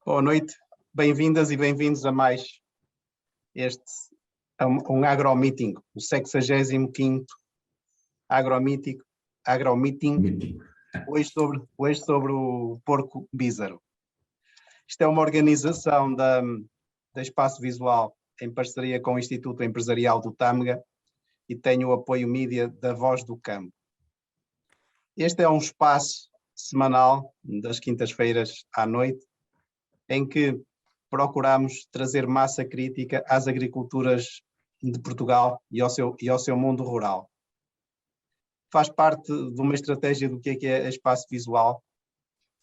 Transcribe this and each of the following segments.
Boa noite, bem-vindas e bem-vindos a mais um agromeeting, o 65º agromeeting, hoje sobre o porco bízaro. Isto é uma organização da Espaço Visual em parceria com o Instituto Empresarial do Tâmega e tem o apoio mídia da Voz do Campo. Este é um espaço semanal, das quintas-feiras à noite, em que procuramos trazer massa crítica às agriculturas de Portugal e ao seu mundo rural. Faz parte de uma estratégia do que é Espaço Visual,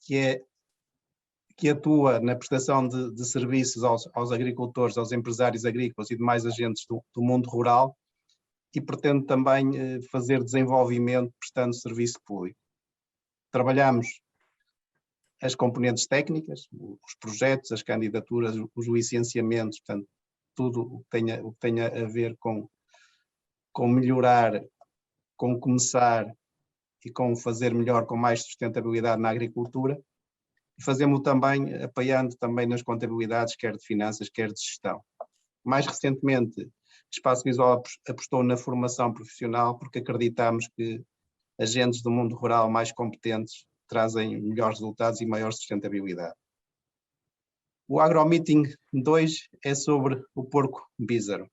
que atua na prestação de serviços aos agricultores, aos empresários agrícolas e demais agentes do mundo rural, e pretende também fazer desenvolvimento prestando serviço público. Trabalhamos as componentes técnicas, os projetos, as candidaturas, os licenciamentos, portanto, tudo o que tenha a ver com melhorar, com começar e com fazer melhor, com mais sustentabilidade na agricultura. E fazemos também, apoiando também nas contabilidades, quer de finanças, quer de gestão. Mais recentemente, Espaço Visual apostou na formação profissional porque acreditamos que agentes do mundo rural mais competentes trazem melhores resultados e maior sustentabilidade. O agromeeting 2 é sobre o porco bízaro.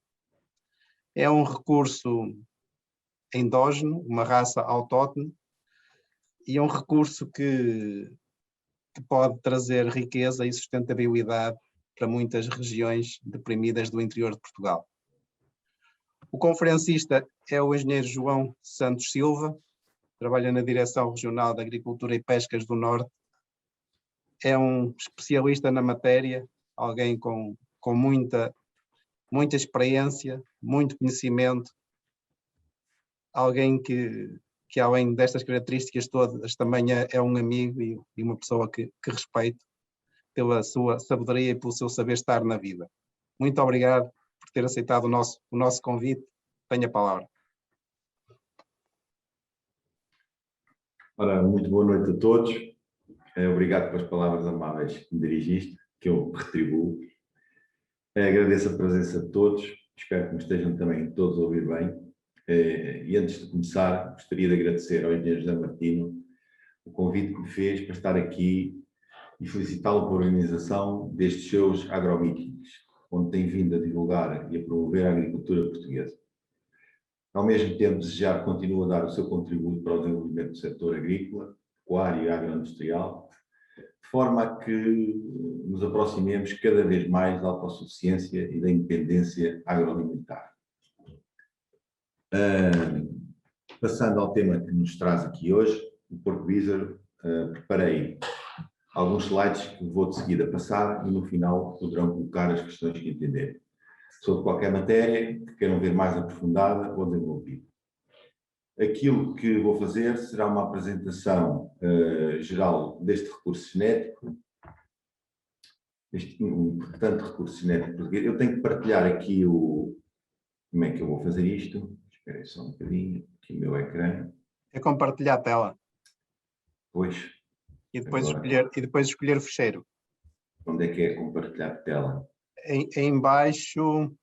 É um recurso endógeno, uma raça autóctone, e é um recurso que pode trazer riqueza e sustentabilidade para muitas regiões deprimidas do interior de Portugal. O conferencista é o engenheiro João Santos Silva, trabalha na Direção Regional de Agricultura e Pescas do Norte, é um especialista na matéria, alguém com muita experiência, muito conhecimento, alguém que além destas características todas também é um amigo e uma pessoa que respeito pela sua sabedoria e pelo seu saber estar na vida. Muito obrigado por ter aceitado o nosso convite. Tenha a palavra. Ora, muito boa noite a todos. Obrigado pelas palavras amáveis que me dirigiste, que eu retribuo. Agradeço a presença de todos. Espero que me estejam também todos a ouvir bem. E antes de começar, gostaria de agradecer ao engenheiro José Martino o convite que me fez para estar aqui e felicitá-lo pela organização destes seus agromeetings, onde tem vindo a divulgar e a promover a agricultura portuguesa. Ao mesmo tempo, desejar que continue a dar o seu contributo para o desenvolvimento do setor agrícola, pecuário e agroindustrial, de forma a que nos aproximemos cada vez mais da autossuficiência e da independência agroalimentar. Passando ao tema que nos traz aqui hoje, o porco bízaro, preparei alguns slides que vou de seguida passar e no final poderão colocar as questões que entenderem, sobre qualquer matéria que queiram ver mais aprofundada ou desenvolvida. Aquilo que vou fazer será uma apresentação geral deste recurso genético, este importante recurso genético português. Eu tenho que partilhar aqui como é que eu vou fazer isto. Esperem só um bocadinho, aqui o meu ecrã. É compartilhar a tela. Pois. E depois escolher o fecheiro. Onde é que é compartilhar a tela? Em baixo,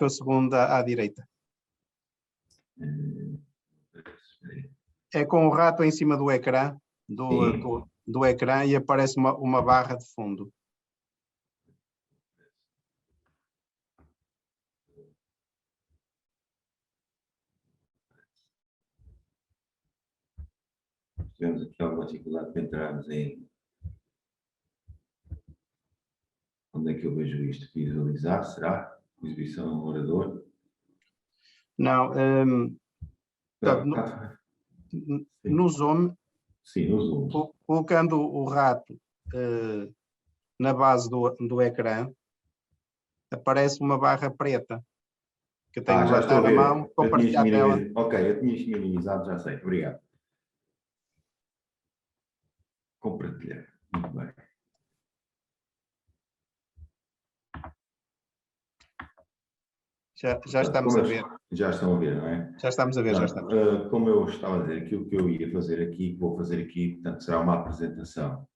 a segunda à direita. É com o rato em cima do ecrã, do ecrã, e aparece uma barra de fundo. Tivemos aqui alguma dificuldade para entrarmos em... Onde é que eu vejo isto? Visualizar, será? Exibição ao orador? Não. No Zoom, sim, no Zoom, colocando o rato na base do ecrã, aparece uma barra preta que eu tenho já estou a ver. na mão, compartilhar a tela. Ok, eu tinha minimizado, já sei. Obrigado. Compartilhar. Muito bem. Já estamos a ver. Já estão a ver, não é? Já estamos a ver, já estamos. Como eu estava a dizer, aquilo que eu ia fazer aqui, que vou fazer aqui, portanto, será uma apresentação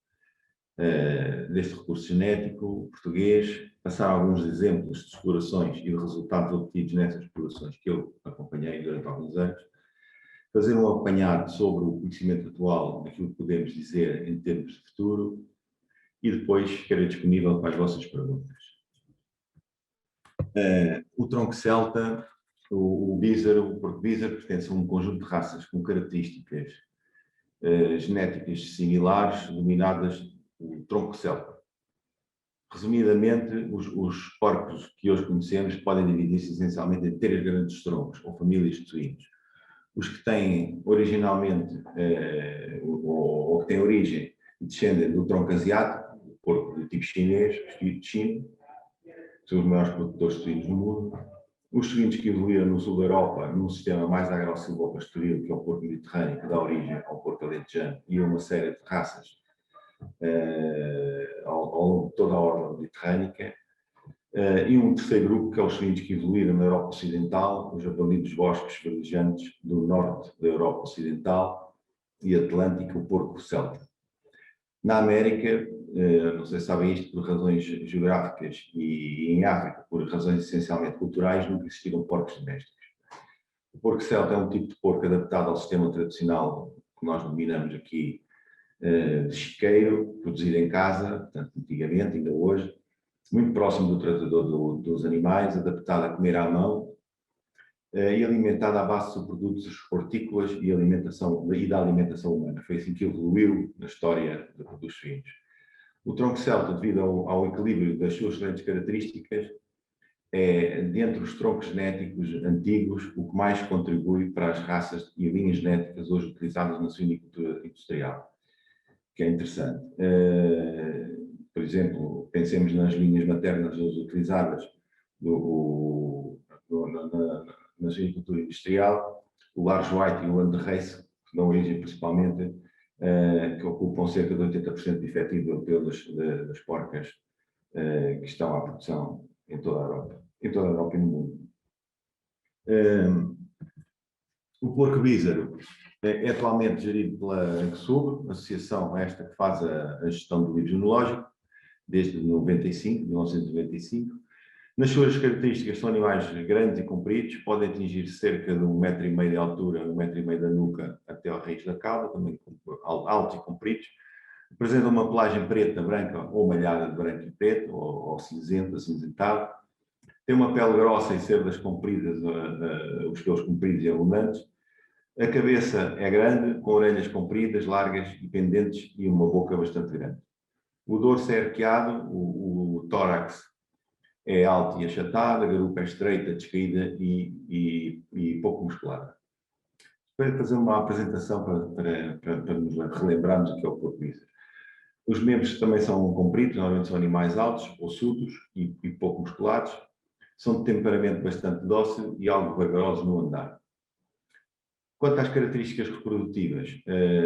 deste recurso genético português, passar alguns exemplos de explorações e de resultados obtidos nessas explorações que eu acompanhei durante alguns anos, fazer um apanhado sobre o conhecimento atual daquilo que podemos dizer em termos de futuro e depois ficarei disponível para as vossas perguntas. O tronco celta, o porco bízaro, pertence a um conjunto de raças com características genéticas similares, denominadas o tronco celta. Resumidamente, os porcos que hoje conhecemos podem dividir-se essencialmente em 3 grandes troncos, ou famílias de suínos. Os que têm originalmente, ou que têm origem e descendem do tronco asiático, o porco do tipo chinês, escolhido de China, são os maiores produtores de suínos no mundo. Os suínos que evoluíram no sul da Europa, num sistema mais agrossilvopastoril, que é o porco mediterrâneo, que dá origem ao porco alentejano, e a uma série de raças ao longo de toda a orla mediterrânica. E um terceiro grupo, que é os suínos que evoluíram na Europa Ocidental, os japoneses bosques verdejantes do norte da Europa Ocidental e Atlântica, o porco celta. Na América, não sei se sabem isto, por razões geográficas, e em África, por razões essencialmente culturais, nunca existiram porcos domésticos. O porco celta é um tipo de porco adaptado ao sistema tradicional que nós denominamos aqui de chiqueiro, produzido em casa, portanto, antigamente, ainda hoje, muito próximo do tratador dos animais, adaptado a comer à mão e alimentado à base de produtos hortícolas e da alimentação humana. Foi assim que evoluiu na história dos suínos. O tronco celta, devido ao equilíbrio das suas excelentes características, é, dentre os troncos genéticos antigos, o que mais contribui para as raças e linhas genéticas hoje utilizadas na suinicultura industrial, que é interessante. Por exemplo, pensemos nas linhas maternas hoje utilizadas na suinicultura industrial, o Large White e o Landrace, que dão origem principalmente, que ocupam cerca de 80% de efetivo europeu das porcas que estão à produção em toda a Europa e no mundo. O porco bízaro é atualmente gerido pela ANCSUB, associação esta que faz a gestão do livro genealógico, desde 1995. Nas suas características, são animais grandes e compridos, podem atingir cerca de 1,5 m de altura, 1,5 m da nuca até ao raiz da cauda, também altos e compridos. Apresentam uma pelagem preta, branca ou malhada de branco e preto, ou cinzento, acinzentado. Tem uma pele grossa e cerdas compridas, os pelos compridos e abundantes. A cabeça é grande, com orelhas compridas, largas e pendentes e uma boca bastante grande. O dorso é arqueado, o tórax é alto e achatado, a garupa é estreita, descaída e pouco musculada. Para fazer uma apresentação para nos relembrarmos o que é o porco bízaro. Os membros também são compridos, normalmente são animais altos, ossudos e pouco musculados. São de temperamento bastante dócil e algo vagarosos no andar. Quanto às características reprodutivas,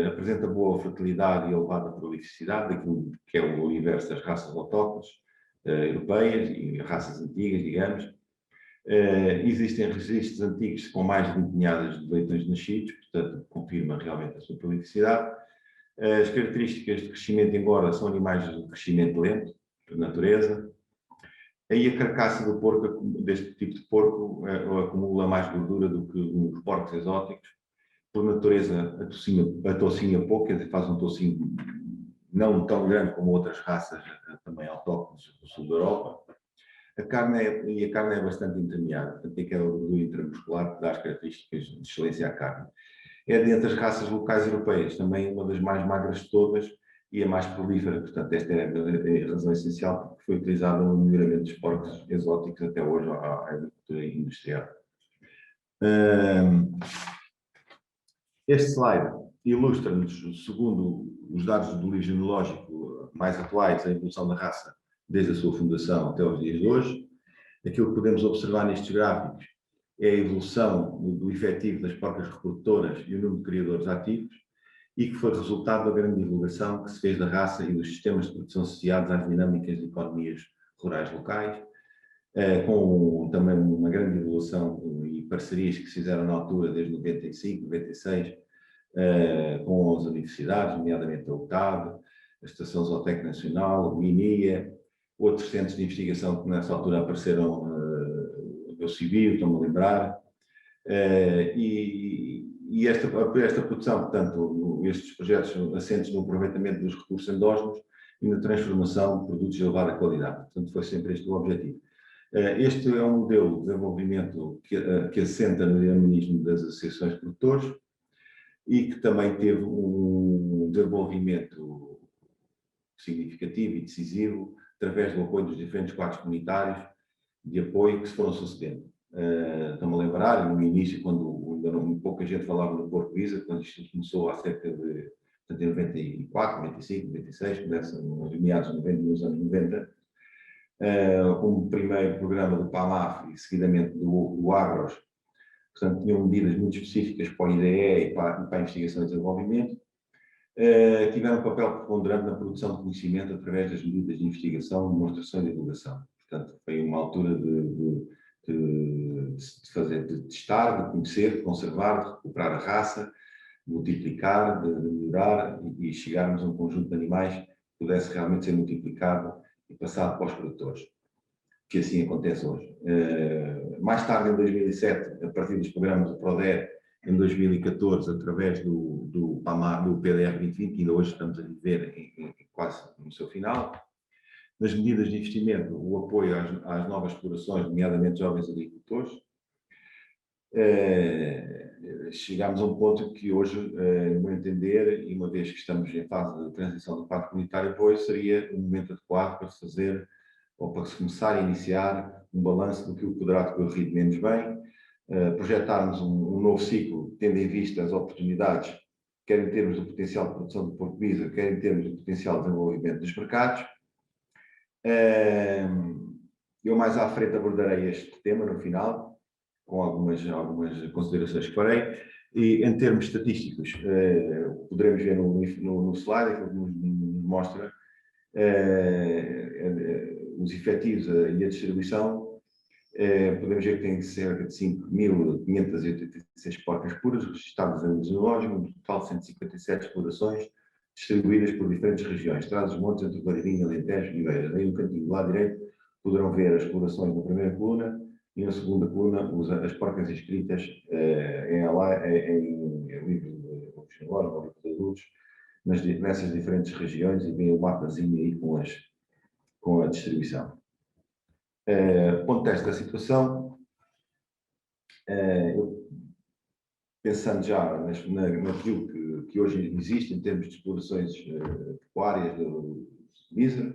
apresenta boa fertilidade e elevada prolificidade, daquilo que é o universo das raças autóctones europeias e raças antigas, digamos. Existem registros antigos com mais de 20 ninhadas de leitões nascidos, portanto, confirma realmente a sua prolificidade. As características de crescimento engorda são animais de crescimento lento, por natureza. Aí a carcaça do porco, deste tipo de porco, acumula mais gordura do que os porcos exóticos. Por natureza, a toucinha pouco, quer dizer, faz um toucinho não tão grande como outras raças também autóctones do sul da Europa. A carne é bastante intermeada, portanto, tem aquela gordura intramuscular que dá as características de excelência à carne. É dentre as raças locais europeias também uma das mais magras de todas e a mais prolífera, portanto, esta é a razão essencial porque foi utilizada no melhoramento dos porcos exóticos até hoje à agricultura industrial. Este slide ilustra-nos, segundo os dados do livro genealógico mais atuais, a evolução da raça desde a sua fundação até os dias de hoje. Aquilo que podemos observar nestes gráficos é a evolução do efetivo das porcas reprodutoras e o número de criadores ativos, e que foi resultado da grande divulgação que se fez da raça e dos sistemas de produção associados às dinâmicas de economias rurais locais. com também uma grande evolução e parcerias que se fizeram na altura, desde 95, 96, com as universidades, nomeadamente a UTAD, a Estação Zootecnia Nacional, o INIA, outros centros de investigação que nessa altura apareceram, do Civil, estou-me a lembrar, e esta produção, portanto, estes projetos assentes no aproveitamento dos recursos endógenos e na transformação de produtos de elevada qualidade. Portanto, foi sempre este o objetivo. Este é um modelo de desenvolvimento que assenta no dinamismo das associações de produtores e que também teve um desenvolvimento significativo e decisivo através do apoio dos diferentes quadros comunitários de apoio que se foram sucedendo. Estão-me a lembrar, no início, quando ainda pouca gente falava no Porco Visa, quando isto começou há cerca de, portanto, em 94, 95, 96, começa nos meados nos anos 90, um primeiro programa do PAMAF e seguidamente do Agros, portanto, tinham medidas muito específicas para o IDE e para a investigação e desenvolvimento, tiveram um papel preponderante na produção de conhecimento através das medidas de investigação, demonstração e divulgação. Portanto, foi uma altura de testar, de conhecer, de conservar, de recuperar a raça, de multiplicar, de melhorar e chegarmos a um conjunto de animais que pudesse realmente ser multiplicado e passado para os produtores, que assim acontece hoje. Mais tarde, em 2007, a partir dos programas do PRODER, em 2014, através do PAMAR, do PDR 2020, que ainda hoje estamos a viver quase no seu final, nas medidas de investimento, o apoio às novas explorações, nomeadamente jovens agricultores, chegámos a um ponto que hoje, no meu entender, e uma vez que estamos em fase de transição do Pacto Comunitário, pois seria um momento adequado para se fazer, ou para se começar a iniciar, um balanço do que poderá decorrer menos bem, projetarmos um novo ciclo, tendo em vista as oportunidades, quer em termos do potencial de produção de Porco Visa, quer em termos do potencial de desenvolvimento dos mercados. Eu mais à frente abordarei este tema no final, com algumas considerações que farei, e em termos estatísticos, poderemos ver no slide, que nos mostra os efetivos e a distribuição. Podemos ver que tem cerca de 5.586 porcas puras registradas em zoológico, um total de 157 explorações, distribuídas por diferentes regiões, Trás-os-Montes, entre Guarani, Alentejo e Beira. Aí no cantinho do lado direito poderão ver as explorações na primeira coluna e na segunda coluna as porcas inscritas em livro de adultos nessas diferentes regiões, e vem o mapazinho aí com a distribuição. Ponto desta situação, pensando já naquilo que hoje existe em termos de explorações pecuárias do MISA,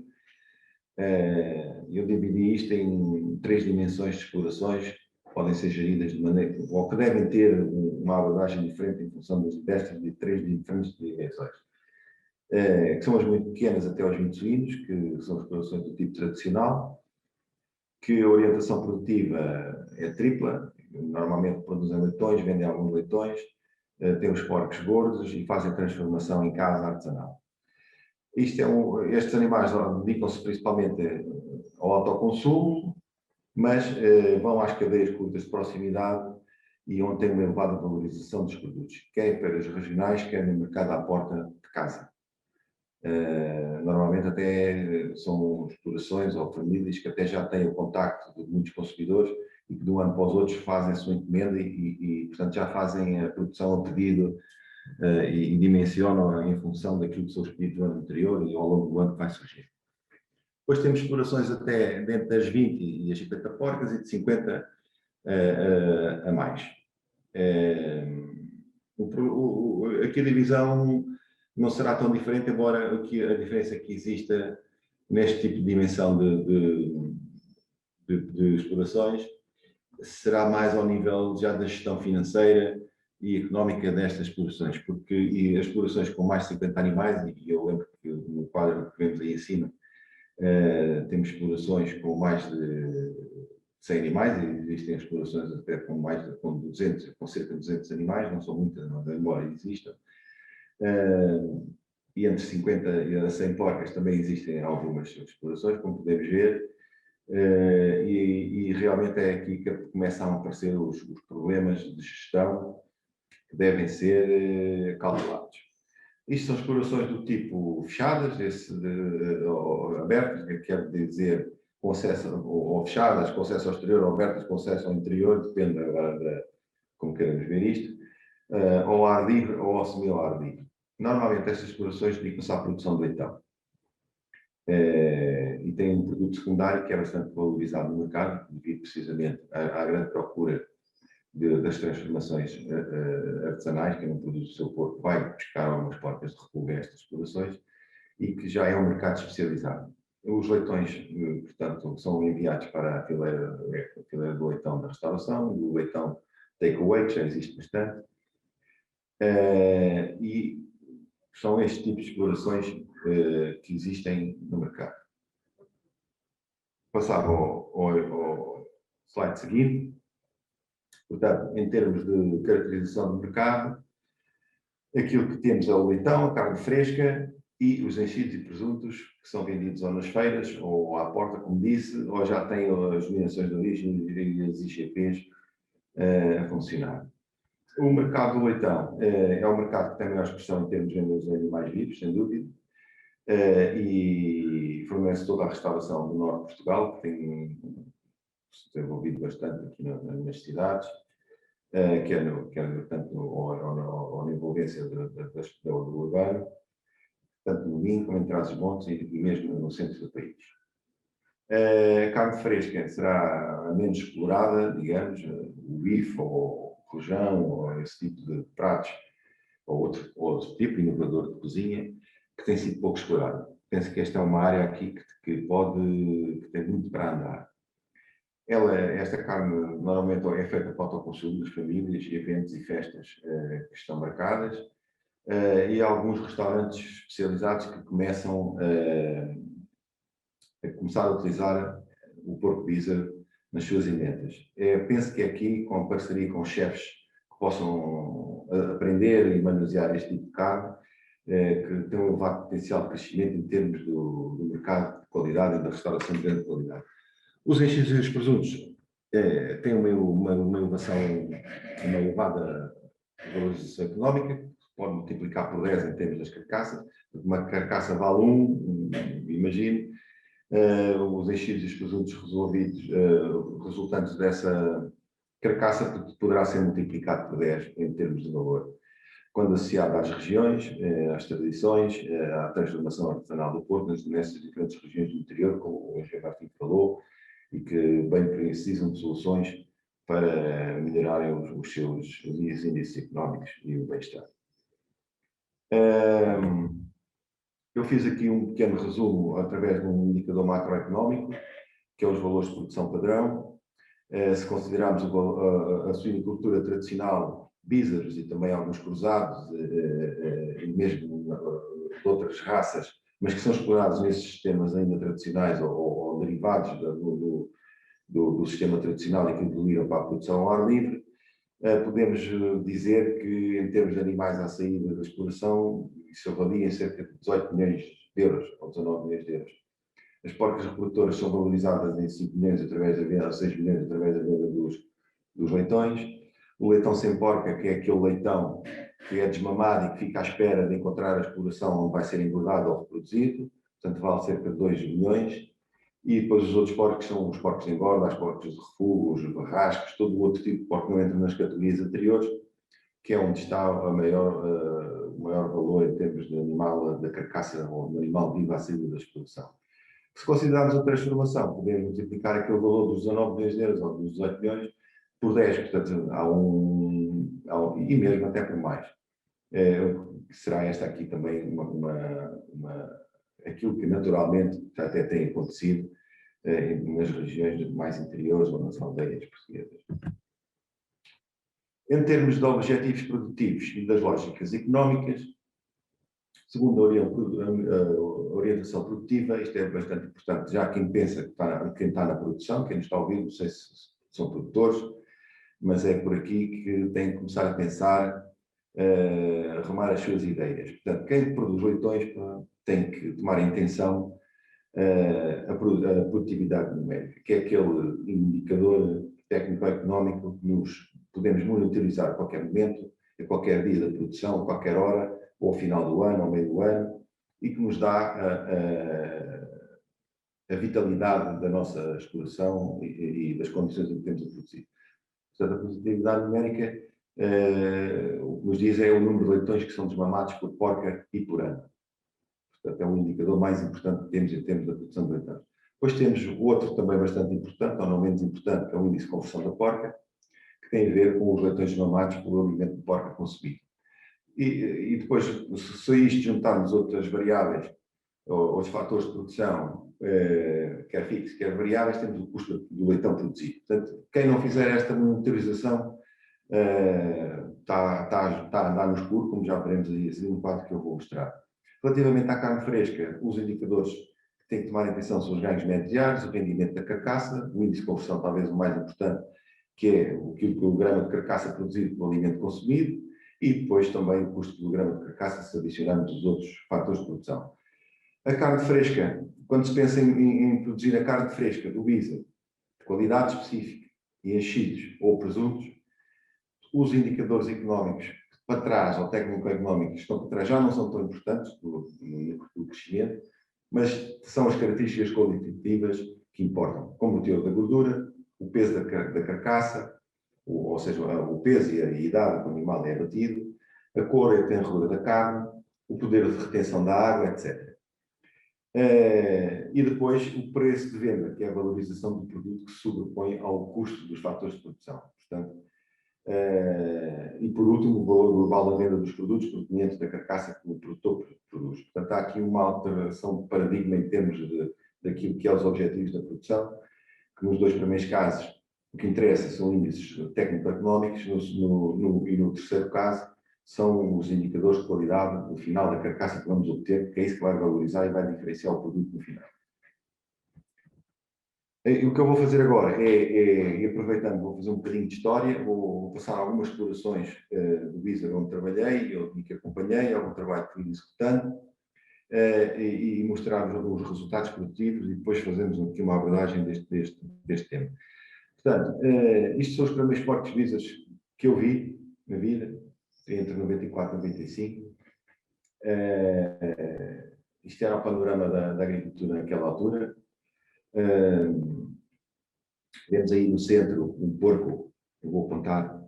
eu dividi isto em 3 dimensões de explorações, podem ser geridas de maneira, ou que devem ter uma abordagem diferente em função destas 3 diferentes dimensões. Que são as muito pequenas até aos 20 suínos, que são explorações do tipo tradicional, que a orientação produtiva é tripla, normalmente produzem leitões, vendem alguns leitões, têm os porcos gordos e fazem transformação em casa artesanal. Estes animais dedicam-se principalmente ao autoconsumo, mas vão às cadeias curtas de proximidade e onde tem uma elevada valorização dos produtos, quer em feiras regionais, quer no mercado à porta de casa. Normalmente até são explorações ou famílias que até já têm o contacto de muitos consumidores e que de um ano para os outros fazem a sua encomenda e portanto, já fazem a produção a pedido e dimensionam em função daquilo que são os pedidos do ano anterior e ao longo do ano que vai surgir. Depois temos explorações até dentro das 20 e as 50 porcas e de 50 a mais. Aqui a divisão não será tão diferente, embora a diferença que exista neste tipo de dimensão de explorações será mais ao nível já da gestão financeira e económica destas explorações, porque as explorações com mais de 50 animais, e eu lembro que no quadro que vemos aí acima, temos explorações com mais de 100 animais, e existem explorações até com cerca de 200 animais, não são muitas, embora existam. E entre 50 e 100 porcas também existem algumas explorações, como podemos ver, e realmente é aqui que começam a aparecer os problemas de gestão que devem ser calculados. Isto são explorações do tipo fechadas, ou abertas, que quer dizer com acesso, ou fechadas, com acesso ao exterior, ou abertas com acesso ao interior, depende agora de como queremos ver isto, ao ar livre ou ao semi-ar livre. Normalmente estas explorações dedicam-se à produção de leitão. E tem um produto secundário que é bastante valorizado no mercado, devido precisamente à grande procura das transformações artesanais, que não produz o seu porco, vai buscar algumas porcas de repulgo a estas explorações, e que já é um mercado especializado. Os leitões, portanto, são enviados para a fileira do leitão da restauração, do leitão takeaway, que já existe bastante, e são estes tipos de explorações que existem no mercado. Passava ao slide seguinte. Portanto, em termos de caracterização do mercado, aquilo que temos é o leitão, a carne fresca e os enchidos e presuntos que são vendidos ou nas feiras ou à porta, como disse, ou já têm as denominações de origem e as IGPs a funcionar. O mercado do leitão é um mercado que tem maior expressão em termos de vendas de animais vivos, sem dúvida, e fornece toda a restauração do norte de Portugal, que tem se desenvolvido bastante aqui nas cidades, quer tanto ou na envolvência do urbano, tanto no Minho como em Trás-os-Montes e mesmo no centro do país. A carne fresca será menos explorada, digamos, o bife ou o rojão ou esse tipo de pratos, ou outro tipo inovador de cozinha, que tem sido pouco explorado. Penso que esta é uma área aqui que tem muito para andar. Esta carne normalmente é feita para o autoconsumo das famílias, eventos e festas que estão marcadas, e há alguns restaurantes especializados que começam a começar a utilizar o porco Bisa nas suas emendas. Penso que aqui, com parceria com chefes que possam aprender e manusear este tipo de carne, que tem um elevado potencial de crescimento em termos do mercado de qualidade e da restauração de grande qualidade. Os enchidos e os presuntos têm uma elevação, uma elevada valorização económica, que se pode multiplicar por 10 em termos das carcaças. Uma carcaça vale 1, imagine. Os enchidos e os presuntos resultantes dessa carcaça poderá ser multiplicado por 10 em termos de valor. Quando associado às regiões, às tradições, à transformação artesanal do porco nessas diferentes regiões do interior, como o engenheiro Martim falou, e que bem precisam de soluções para melhorarem os seus índices económicos e o bem-estar. Eu fiz aqui um pequeno resumo através de um indicador macroeconómico, que é os valores de produção padrão. Se considerarmos a suinocultura tradicional, bízaros e também alguns cruzados, e mesmo de outras raças, mas que são explorados nesses sistemas ainda tradicionais ou derivados do sistema tradicional e que evoluíram para a produção ao ar livre, podemos dizer que, em termos de animais à saída da exploração, isso avalia em cerca de 18 milhões de euros, ou 19 milhões de euros. As porcas reprodutoras são valorizadas em 5 milhões através da venda, 6 milhões através da venda dos leitões. O leitão sem porca, que é aquele leitão que é desmamado e que fica à espera de encontrar a exploração onde vai ser engordado ou reproduzido, portanto vale cerca de 2 milhões. E depois os outros porcos são os porcos de engorda, as porcos de refúgio, os barrascos, todo o outro tipo de porco que não entra nas categorias anteriores, que é onde está o maior valor em termos de animal, da carcaça ou do animal vivo à saída da exploração. Se considerarmos a transformação, podemos multiplicar aquele valor dos 19 milhões de euros ou dos 18 milhões por 10, portanto, e mesmo até por mais. Será esta aqui também aquilo que naturalmente até tem acontecido nas regiões mais interiores ou nas aldeias portuguesas. Em termos de objetivos produtivos e das lógicas económicas, segundo a orientação produtiva, isto é bastante importante, já quem pensa quem está na produção, quem nos está a ouvir, não sei se são produtores, mas é por aqui que tem que começar a pensar, arrumar as suas ideias. Portanto, quem produz leitões tem que tomar a intenção a produtividade numérica, que é aquele indicador técnico-económico que nos podemos monitorizar a qualquer momento, a qualquer dia da produção, a qualquer hora, ou ao final do ano, ao meio do ano, e que nos dá a vitalidade da nossa exploração e das condições em que temos a produzir. Portanto, a produtividade numérica, o que nos diz é o número de leitões que são desmamados por porca e por ano. Portanto, é o indicador mais importante que temos em termos da produção de leitões. Depois temos outro também bastante importante, ou não menos importante, que é o índice de conversão da porca, que tem a ver com os leitões desmamados pelo alimento de porca consumido. E depois, se a isto juntarmos outras variáveis, outros fatores de produção, quer fixos, quer variáveis, temos o custo do leitão produzido. Portanto, quem não fizer esta monitorização está a andar no escuro, como já veremos aí a seguir no quadro que eu vou mostrar. Relativamente à carne fresca, os indicadores que têm que tomar atenção são os ganhos médios diários, o rendimento da carcaça, o índice de conversão talvez o mais importante, que é o quilograma de carcaça produzido pelo alimento consumido, e depois também o custo do grama de carcaça, se adicionarmos os outros fatores de produção. A carne fresca, quando se pensa em produzir a carne fresca do ISA, de qualidade específica, e enchidos ou presuntos, os indicadores económicos para trás, ou técnico-económicos, que estão para trás, já não são tão importantes do crescimento, mas são as características qualitativas que importam, como o teor da gordura, o peso da carcaça, ou seja, o peso e a idade do animal é abatido, a cor e a tenrura da carne, o poder de retenção da água, etc. E depois o preço de venda, que é a valorização do produto que se sobrepõe ao custo dos fatores de produção. Portanto, e por último, o valor global da venda dos produtos provenientes da carcaça que o produtor produz. Portanto, há aqui uma alteração de paradigma em termos daquilo que é os objetivos da produção, que nos dois primeiros casos o que interessa são índices técnico-económicos e no terceiro caso são os indicadores de qualidade no final da carcaça que vamos obter, que é isso que vai valorizar e vai diferenciar o produto no final. E o que eu vou fazer agora é aproveitando, vou fazer um bocadinho de história, vou passar algumas explorações do ISA onde trabalhei, e que acompanhei, algum trabalho que fui executando, e mostrar os resultados produtivos e depois fazemos aqui uma abordagem deste tema. Portanto, isto são os primeiros porcos visas que eu vi na vida, entre 94 e 95. Isto era o panorama da agricultura naquela altura. Vemos aí no centro um porco, eu vou apontar,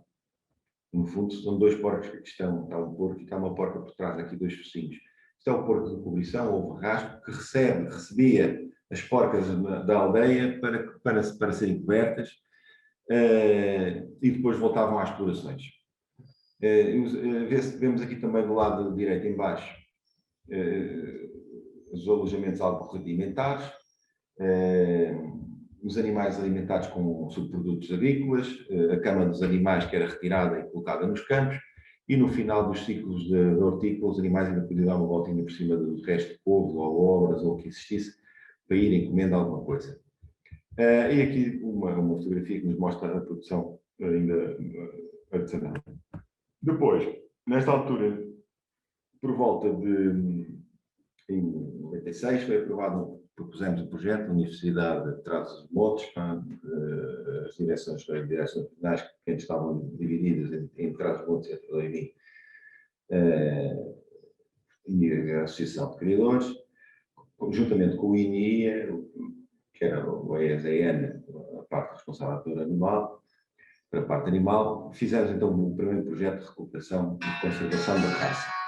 no fundo são dois porcos que aqui estão, está um porco e está uma porca por trás, aqui dois focinhos. Isto é o porco de cobrição, ou verrasco, que recebia as porcas da aldeia para serem cobertas, e depois voltavam às explorações. Vemos aqui também do lado direito em baixo os alojamentos agroalimentares, os animais alimentados com subprodutos agrícolas, a cama dos animais que era retirada e colocada nos campos, e no final dos ciclos de hortícola os animais ainda podiam dar uma voltinha por cima do resto de couve ou obras ou o que existisse para irem comendo alguma coisa. E aqui uma fotografia que nos mostra a produção ainda artesanal. Depois, nesta altura, por volta de em 96, foi aprovado, propusemos um projeto da Universidade de Trás-os-Montes, as direções finais que antes estavam divididas em Trás-os-Montes e Leirim, e a Associação de Criadores, conjuntamente com o INIA, que era o ESN, a parte responsável pelo animal, para a parte animal, fizemos então o primeiro projeto de recuperação e conservação da caça.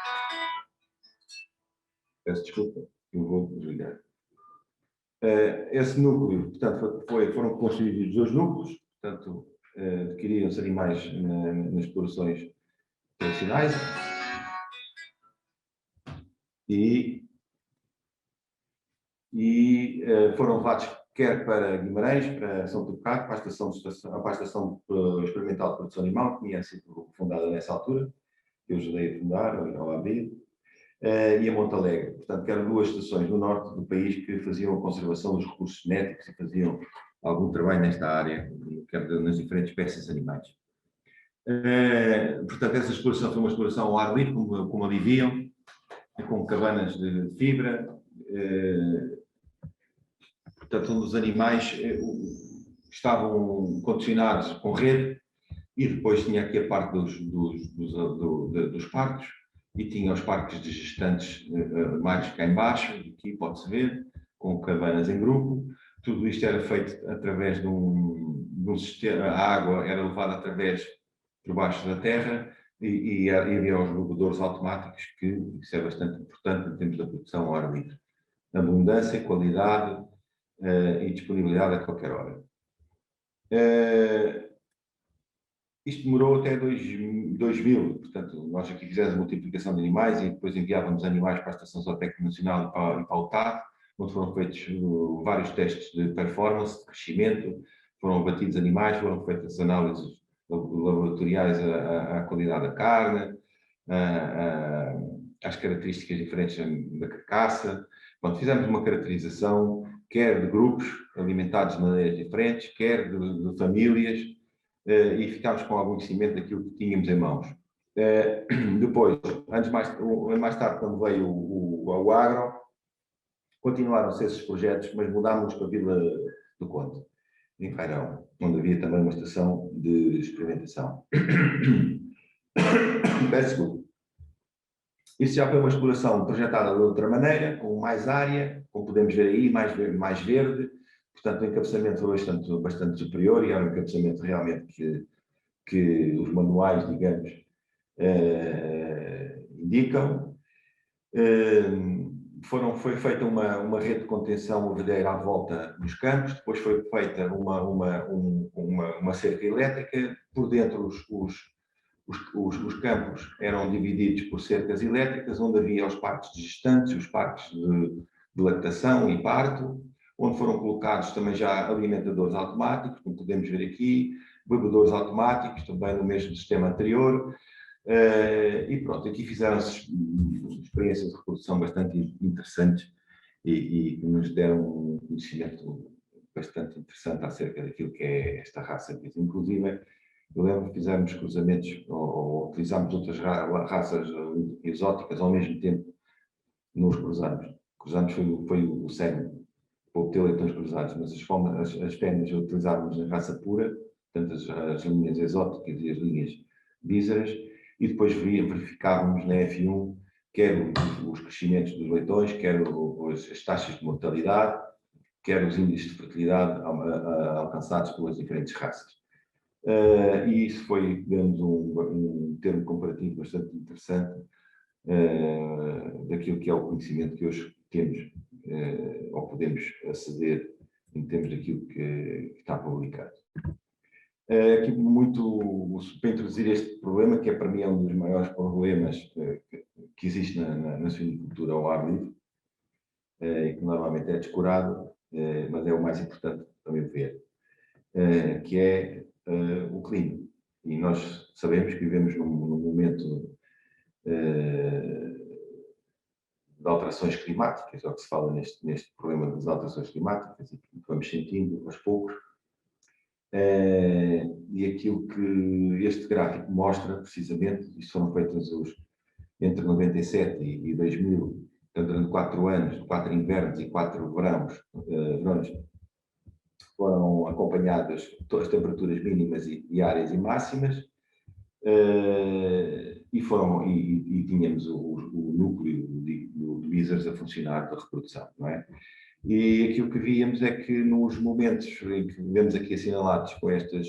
Peço desculpa, eu vou desligar. Esse núcleo, portanto, foram constituídos dois núcleos, portanto, adquiriram-se animais nas explorações tradicionais e foram levados quer para Guimarães, para São Tocado, para a estação experimental de produção animal, que tinha sido fundada nessa altura, que eu ajudei a fundar, ao abrir, e a Monte Alegre. Portanto, que eram duas estações no norte do país que faziam a conservação dos recursos genéticos e faziam algum trabalho nesta área, nas diferentes espécies de animais. Portanto, essa exploração foi uma exploração ao ar livre, como ali viam, com cabanas de fibra, portanto, onde os animais estavam condicionados com rede, e depois tinha aqui a parte dos parques, e tinha os parques de gestantes mais cá em baixo, aqui pode-se ver, com cabanas em grupo. Tudo isto era feito através de um sistema, a água era levada através por baixo da terra, e havia os bebedouros automáticos, que isso é bastante importante em termos da produção ao ar livre. Abundância, qualidade e disponibilidade a qualquer hora. Isto demorou até 2000, portanto, nós aqui fizemos a multiplicação de animais e depois enviávamos animais para a Estação Zootécnica Nacional e para o TAD, onde foram feitos vários testes de performance, de crescimento, foram abatidos animais, foram feitas análises laboratoriais à qualidade da carne, às características diferentes da carcaça. Pronto, fizemos uma caracterização, quer de grupos alimentados de maneiras diferentes, quer de famílias, e ficámos com algum conhecimento daquilo que tínhamos em mãos. Depois, mais tarde, quando veio o agro, continuaram-se esses projetos, mas mudámos para a Vila do Conde, em Feirão, onde havia também uma estação de experimentação. Peço desculpa. Isso já foi uma exploração projetada de outra maneira, com mais área, como podemos ver aí, mais verde. Portanto, o encabeçamento foi bastante superior, e é um encabeçamento realmente que os manuais, digamos, indicam. Foi feita uma rede de contenção verdadeira à volta dos campos, depois foi feita uma cerca elétrica. Por dentro, os campos eram divididos por cercas elétricas, onde havia os parques de gestantes, os parques de lactação e parto, onde foram colocados também já alimentadores automáticos, como podemos ver aqui, bebedouros automáticos, também no mesmo sistema anterior. E pronto, aqui fizeram-se experiências de reprodução bastante interessantes e que nos deram um conhecimento bastante interessante acerca daquilo que é esta raça. Inclusive, eu lembro que fizemos cruzamentos ou utilizámos outras raças exóticas ao mesmo tempo, nos cruzamos. Cruzamos foi o cerne, para obter leitões cruzados, mas as fêmeas utilizávamos na raça pura, tanto as linhas exóticas e as linhas bízaras, e depois verificávamos na F1 quer os crescimentos dos leitões, quer as taxas de mortalidade, quer os índices de fertilidade alcançados pelas diferentes raças. E isso foi, digamos, um termo comparativo bastante interessante daquilo que é o conhecimento que hoje temos, ou podemos aceder em termos daquilo que está publicado. Aqui muito para introduzir este problema, que para mim é um dos maiores problemas que existe na suinicultura ao ar livre, e que normalmente é descurado, mas é o mais importante também ver, que é o clima. E nós sabemos que vivemos num momento de alterações climáticas, é o que se fala neste problema das alterações climáticas, e que vamos sentindo aos poucos. E aquilo que este gráfico mostra, precisamente, isto foram feitos entre 97 e 2000, portanto, durante 4 anos, 4 invernos e 4 verões, foram acompanhadas as temperaturas mínimas, diárias e máximas, e tínhamos o núcleo do Wizards a funcionar da reprodução, não é? E aquilo que víamos é que nos momentos em que vemos aqui assinalados com estas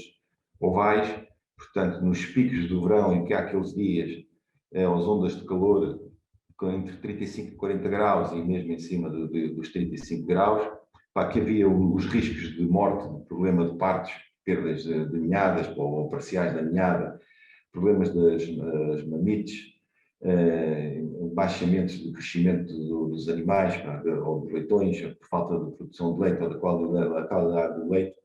ovais, portanto, nos picos do verão, em que há aqueles dias, as ondas de calor entre 35 e 40 graus e mesmo em cima dos 35 graus, que havia os riscos de morte, de problema de partos, perdas de ninhadas ou parciais da ninhada, problemas das mamites, baixamentos de crescimento dos animais ou dos leitões por falta de produção de leite ou da qualidade do leite,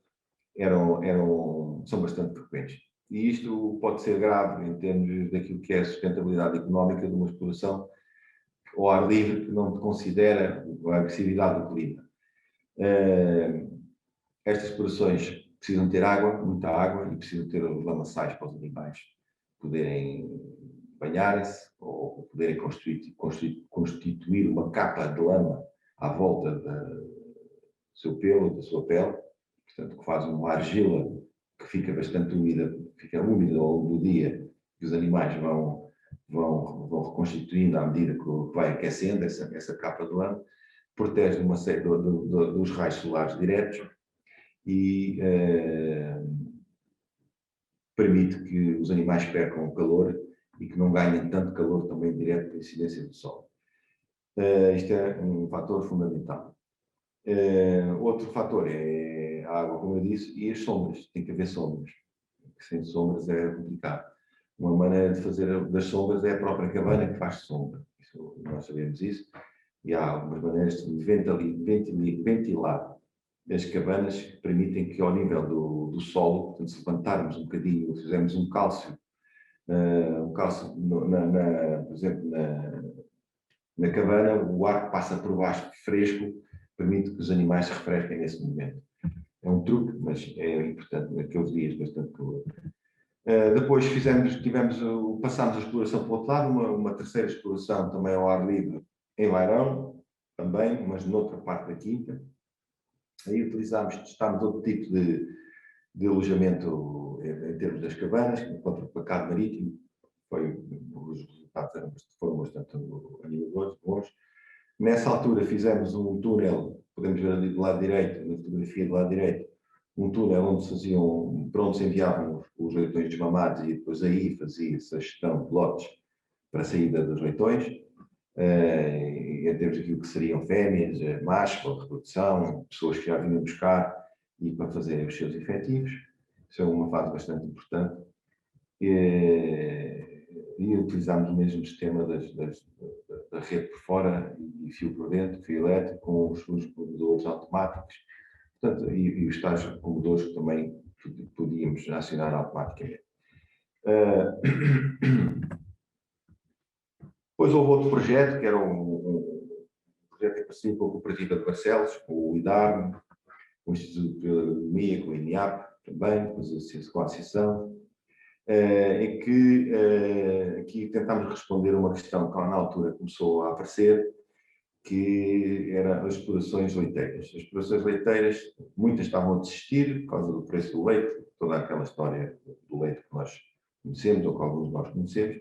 são bastante frequentes. E isto pode ser grave em termos daquilo que é a sustentabilidade económica de uma exploração ao ar livre que não considera a agressividade do clima. Estas explorações precisam ter água, muita água, e precisam ter os lamaçais para os animais poderem banharem-se ou poderem constituir uma capa de lama à volta seu pelo, da sua pele, portanto, que faz uma argila que fica bastante úmida, fica úmida ao longo do dia, que os animais vão reconstituindo à medida que vai aquecendo essa capa do lama, protege uma série dos raios solares diretos e permite que os animais percam o calor e que não ganhem tanto calor também direto da incidência do sol. Isto é um fator fundamental. Outro fator é a água, como eu disse, e as sombras. Tem que haver sombras. Sem sombras é complicado. Uma maneira de fazer das sombras é a própria cabana que faz sombra. Nós sabemos isso. E há algumas maneiras de ventilar as cabanas que permitem que, ao nível do solo, portanto, se levantarmos um bocadinho, fizermos um cálcio, por exemplo, na cabana, o ar que passa por baixo fresco permite que os animais se refresquem nesse momento. É um truque, mas é importante naqueles dias bastante calor. Depois passámos a exploração para o outro lado, uma terceira exploração também ao ar livre em Vairão, também, mas noutra parte da quinta. Aí testámos outro tipo de alojamento em termos das cabanas, contra o pacado marítimo. Os resultados foram bastante animadores, bons. Nessa altura fizemos um túnel, podemos ver ali do lado direito, na fotografia do lado direito, um túnel para onde se enviavam os leitões desmamados e depois aí fazia-se a gestão de lotes para a saída dos leitões, em termos daquilo que seriam fêmeas, machos, para a reprodução, pessoas que já vinham buscar e para fazerem os seus efetivos. Isso é uma fase bastante importante. E utilizámos o mesmo sistema da rede por fora e fio por dentro, fio elétrico, com os comedores automáticos, portanto, e os tais comedores que também podíamos acionar automaticamente. Depois houve outro projeto, que era um projeto em parceria com a Cooperativa de Barcelos, com o IDARM, com o Instituto de Agronomia, com o INIAP também, com a Associação, em que aqui tentámos responder a uma questão que na altura começou a aparecer, que eram as explorações leiteiras. As explorações leiteiras, muitas estavam a desistir por causa do preço do leite, toda aquela história do leite que nós conhecemos, ou que alguns de nós conhecemos,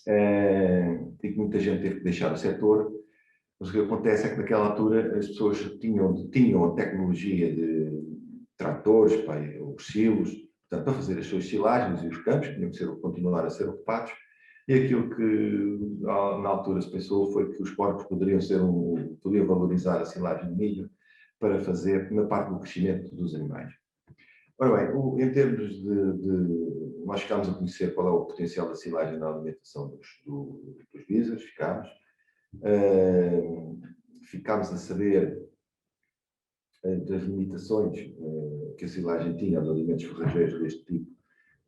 e que muita gente teve que deixar o setor. Mas o que acontece é que naquela altura as pessoas tinham a tecnologia de tratores, os silos, portanto, para fazer as suas silagens e os campos, que tinham que continuar a ser ocupados, e aquilo que na altura se pensou foi que os porcos poderiam valorizar a silagem de milho para fazer na parte do crescimento dos animais. Ora bem, em termos nós ficámos a conhecer qual é o potencial da silagem na alimentação dos bízaros, ficámos a saber das limitações que a silagem tinha de alimentos forrageiros deste tipo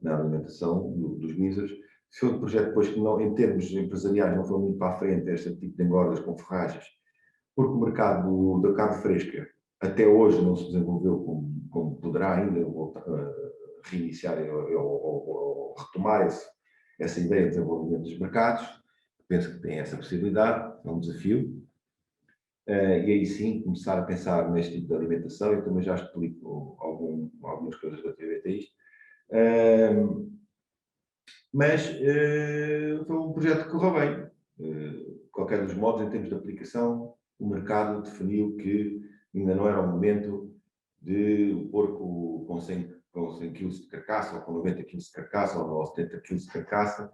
na alimentação dos bízaros. Foi um projeto depois que, em termos empresariais, não foi muito para a frente, este tipo de engordas com forragens, porque o mercado da carne fresca até hoje não se desenvolveu como poderá ainda reiniciar ou retomar essa ideia de desenvolvimento dos mercados. Penso que tem essa possibilidade, é um desafio. E aí sim, começar a pensar neste tipo de alimentação. Eu também já explico algumas coisas relativamente a isto. Mas foi um projeto que correu bem. De qualquer dos modos, em termos de aplicação, o mercado definiu que ainda não era o momento de o porco com 100 kg de carcaça, ou com 90 kg de carcaça, ou 70 kg de carcaça,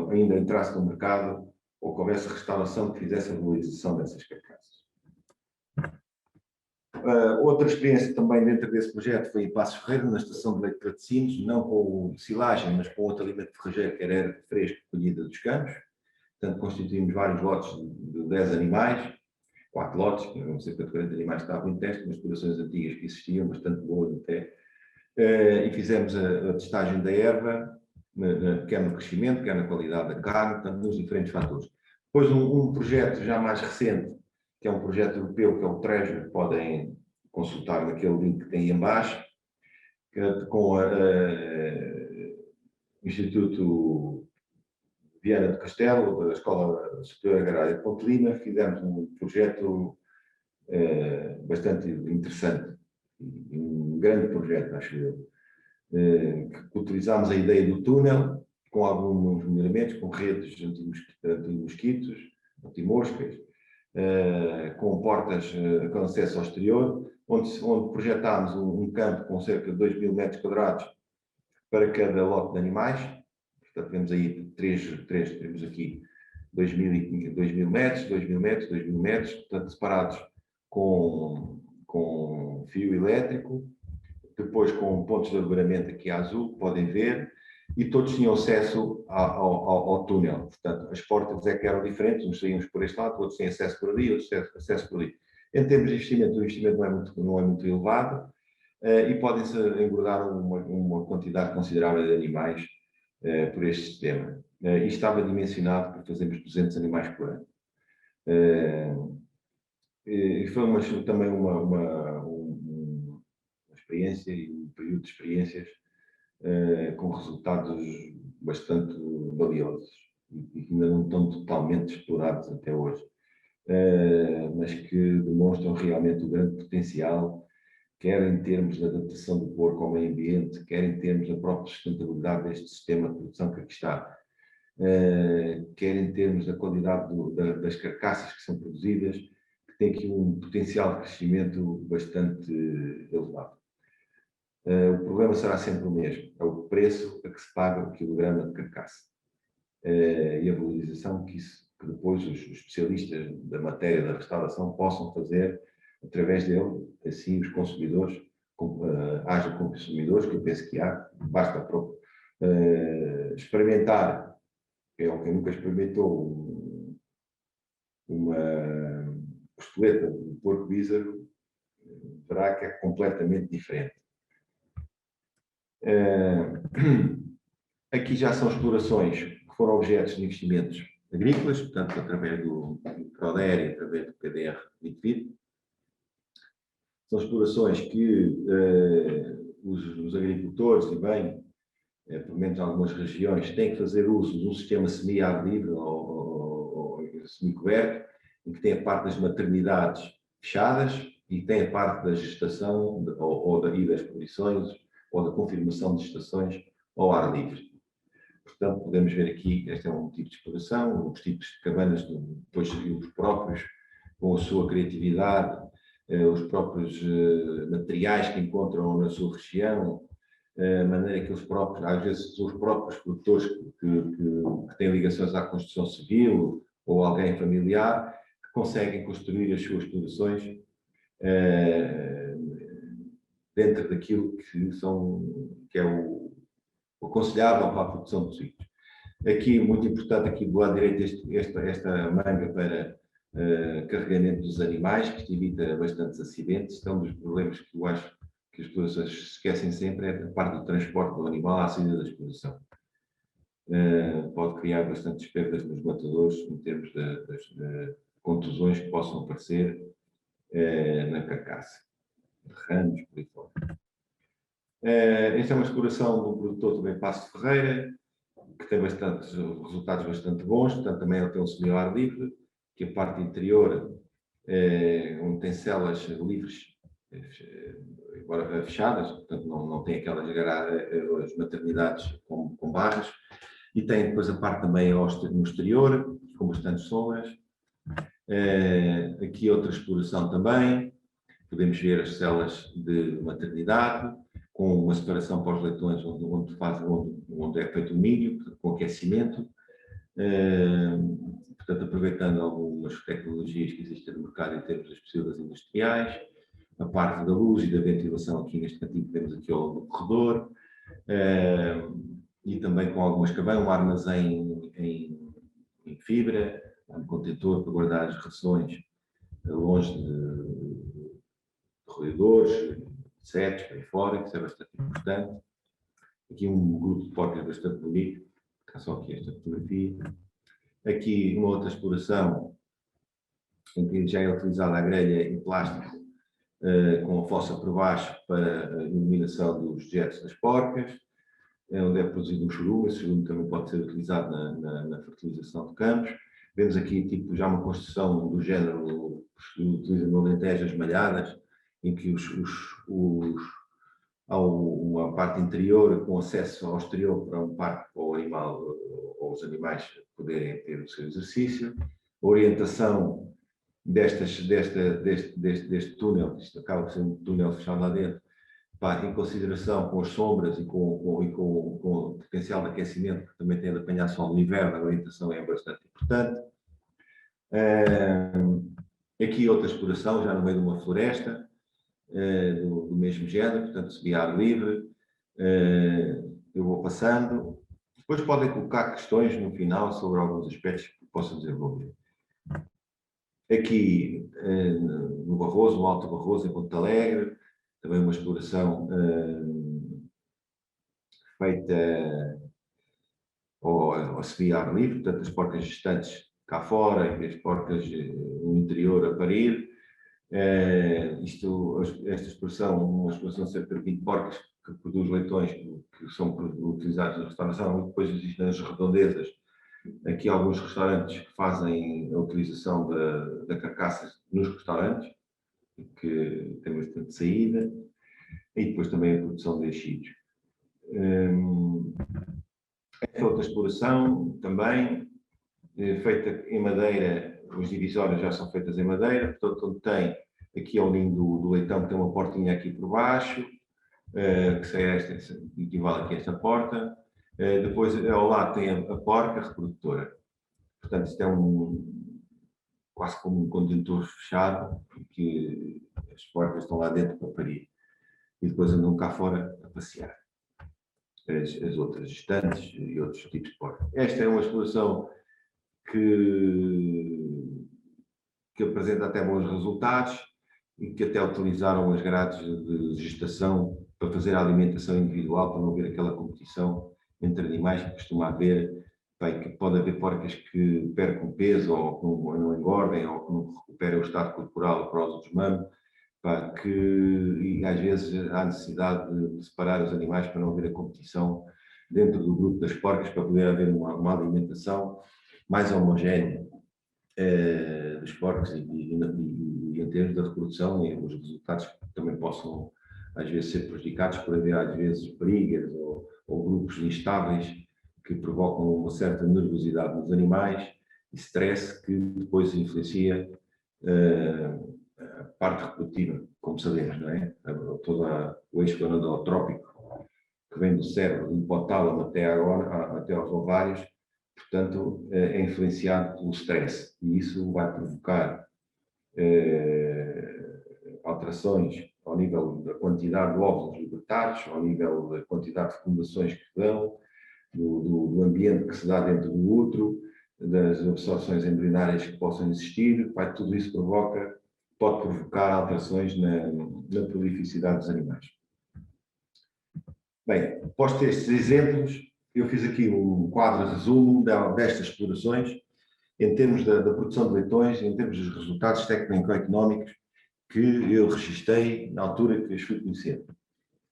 ainda entrasse no mercado, ou que houvesse restauração que fizesse a valorização dessas carcaças. Outra experiência também dentro desse projeto foi em Passos Ferreira, na estação de leite de Patrocínios, não com silagem, mas com outro alimento forrageiro, que era erva fresca colhida dos campos. Portanto, constituímos vários lotes de 10 animais, 4 lotes, não sei quantos 40 animais estavam em teste, mas explorações antigas que existiam, bastante boas até. E fizemos a testagem da erva, quer no crescimento, quer na qualidade da carne, portanto, nos diferentes fatores. Depois um projeto já mais recente, que é um projeto europeu, que é o Treasure, podem consultar naquele link que tem aí embaixo, com o Instituto Viana do Castelo, da Escola Superior Agrária de Ponte Lima. Fizemos um projeto bastante interessante, um grande projeto, acho eu, que utilizámos a ideia do túnel, com alguns melhoramentos, com redes anti-mosquitos, anti-moscas, com portas com acesso ao exterior, onde projetámos um campo com cerca de 2.000 metros quadrados para cada lote de animais. Portanto, temos aí temos aqui 2.000 metros, 2.000 metros, 2.000 metros, portanto, separados com fio elétrico, depois com pontos de alveramento aqui a azul, podem ver, e todos tinham acesso ao túnel. Portanto, as portas é que eram diferentes, uns saímos por este lado, outros têm acesso por ali, outros têm acesso por ali. Em termos de investimento, o investimento não é muito elevado, e podem-se engordar uma quantidade considerável de animais por este sistema. Isto estava dimensionado para fazermos 200 animais por ano. E foi também uma experiência e um período de experiências com resultados bastante valiosos e que ainda não estão totalmente explorados até hoje, mas que demonstram realmente o grande potencial, quer em termos de adaptação do porco ao meio ambiente, quer em termos da própria sustentabilidade deste sistema de produção que aqui está, quer em termos da qualidade das carcaças que são produzidas, que tem aqui um potencial de crescimento bastante elevado. O problema será sempre o mesmo, é o preço a que se paga o quilograma de carcaça e a valorização que depois os especialistas da matéria da restauração possam fazer através dele, assim os consumidores, haja consumidores, que eu penso que há, basta experimentar, quem nunca experimentou uma costeleta de porco bízaro, verá que é completamente diferente. Aqui já são explorações que foram objetos de investimentos agrícolas, portanto, através do Prodério e através do PDR Liquid. São explorações que os agricultores, e bem, pelo menos em algumas regiões, têm que fazer uso de um sistema semi-ar livre ou semi-coberto, em que tem a parte das maternidades fechadas e tem a parte da gestação e das posições ou da confirmação de gestações ao ar livre. Portanto, podemos ver aqui, este é um tipo de exploração, os tipos de cabanas, depois os próprios, com a sua criatividade, os próprios materiais que encontram na sua região, a maneira que eles próprios, às vezes os próprios produtores que têm ligações à construção civil ou alguém familiar, que conseguem construir as suas explorações dentro daquilo que é o aconselhável para a produção de suínos. Aqui, muito importante, aqui do lado direito, esta manga para carregamento dos animais, que isto evita bastantes acidentes. Então, um dos problemas que eu acho que as pessoas esquecem sempre é a parte do transporte do animal à saída da exploração. Pode criar bastantes perdas nos matadores em termos de contusões que possam aparecer na carcaça, de ramos, por aí fora. Esta é uma exploração do produtor também Passo de Ferreira, que tem resultados bastante bons, portanto também ele tem um semi-ar livre, que a parte interior, onde tem celas livres, agora fechadas, portanto não tem aquelas as maternidades com barras, e tem depois a parte também no exterior, com bastantes sombras. Aqui outra exploração também, podemos ver as celas de maternidade, com uma separação para os leitões onde é feito o milho, com aquecimento, portanto aproveitando algumas tecnologias que existem no mercado em termos das possíveis industriais, a parte da luz e da ventilação aqui neste cantinho que temos aqui ao longo do corredor, e também com algumas cabanas, um armazém em fibra, um contentor para guardar as rações longe de roedores, insetos, para aí fora, que isso é bastante importante. Aqui um grupo de porcos bastante bonito, está só aqui esta fotografia. Aqui uma outra exploração, em que já é utilizada a grelha em plástico, com a fossa por baixo para a iluminação dos dejetos das porcas, onde é produzido um churume. Esse churume também pode ser utilizado na fertilização de campos. Vemos aqui tipo, já uma construção do género que utiliza no Alentejo as malhadas, em que há uma parte interior com acesso ao exterior para um parque para o animal ou os animais poderem ter o seu exercício. A orientação deste túnel, isto acaba por ser um túnel fechado lá dentro, em consideração com as sombras e com o potencial de aquecimento, que também tem de apanhar sol no inverno, a orientação é bastante importante. Aqui outra exploração, já no meio de uma floresta, do mesmo género, portanto, subir ar livre. Eu vou passando. Depois podem colocar questões no final sobre alguns aspectos que possam desenvolver. Aqui no Barroso, no Alto Barroso, em Ponte Alegre, também uma exploração feita ao subir ar livre, portanto, as porcas gestantes cá fora e as porcas no interior a parir. Esta exploração, uma exploração de cerca de 20 porcas que produz leitões que são utilizados na restauração, e depois existem nas redondezas. Aqui alguns restaurantes que fazem a utilização da carcaça nos restaurantes, que tem bastante saída, e depois também a produção de enchidos. Esta outra exploração também, feita em madeira, as divisórias já são feitas em madeira, portanto, onde tem aqui ao ninho do leitão, que tem uma portinha aqui por baixo, que é esta, equivale aqui a esta porta. Depois, ao lado, tem a porca reprodutora. Portanto, isto é quase como um contentor fechado, que as porcas estão lá dentro para parir. E depois andam cá fora a passear. As outras gestantes e outros tipos de porcas. Esta é uma exploração que apresenta até bons resultados e que até utilizaram as grades de gestação para fazer a alimentação individual, para não haver aquela competição entre animais que costuma haver, que pode haver porcas que percam peso ou que não engordem ou que não recuperem o estado corporal para os outros mamos, e às vezes há necessidade de separar os animais para não haver a competição dentro do grupo das porcas, para poder haver uma alimentação mais homogénea dos porcos e em termos da reprodução, e os resultados também possam às vezes ser prejudicados por haver às vezes brigas ou grupos instáveis que provocam uma certa nervosidade nos animais e stress que depois influencia a parte reprodutiva, como sabemos, não é? Todo o eixo gonadotrópico que vem do cérebro, do hipotálamo até aos ovários, portanto, é influenciado pelo stress, e isso vai provocar alterações ao nível da quantidade de óvulos libertados, ao nível da quantidade de fecundações que dão, do ambiente que se dá dentro do útero, das absorções embrionárias que possam existir, tudo isso pode provocar alterações na prolificidade dos animais. Bem, posto estes exemplos, eu fiz aqui um quadro de resumo destas explorações, em termos da produção de leitões, em termos dos resultados técnico-económicos que eu registrei na altura que as fui conhecer.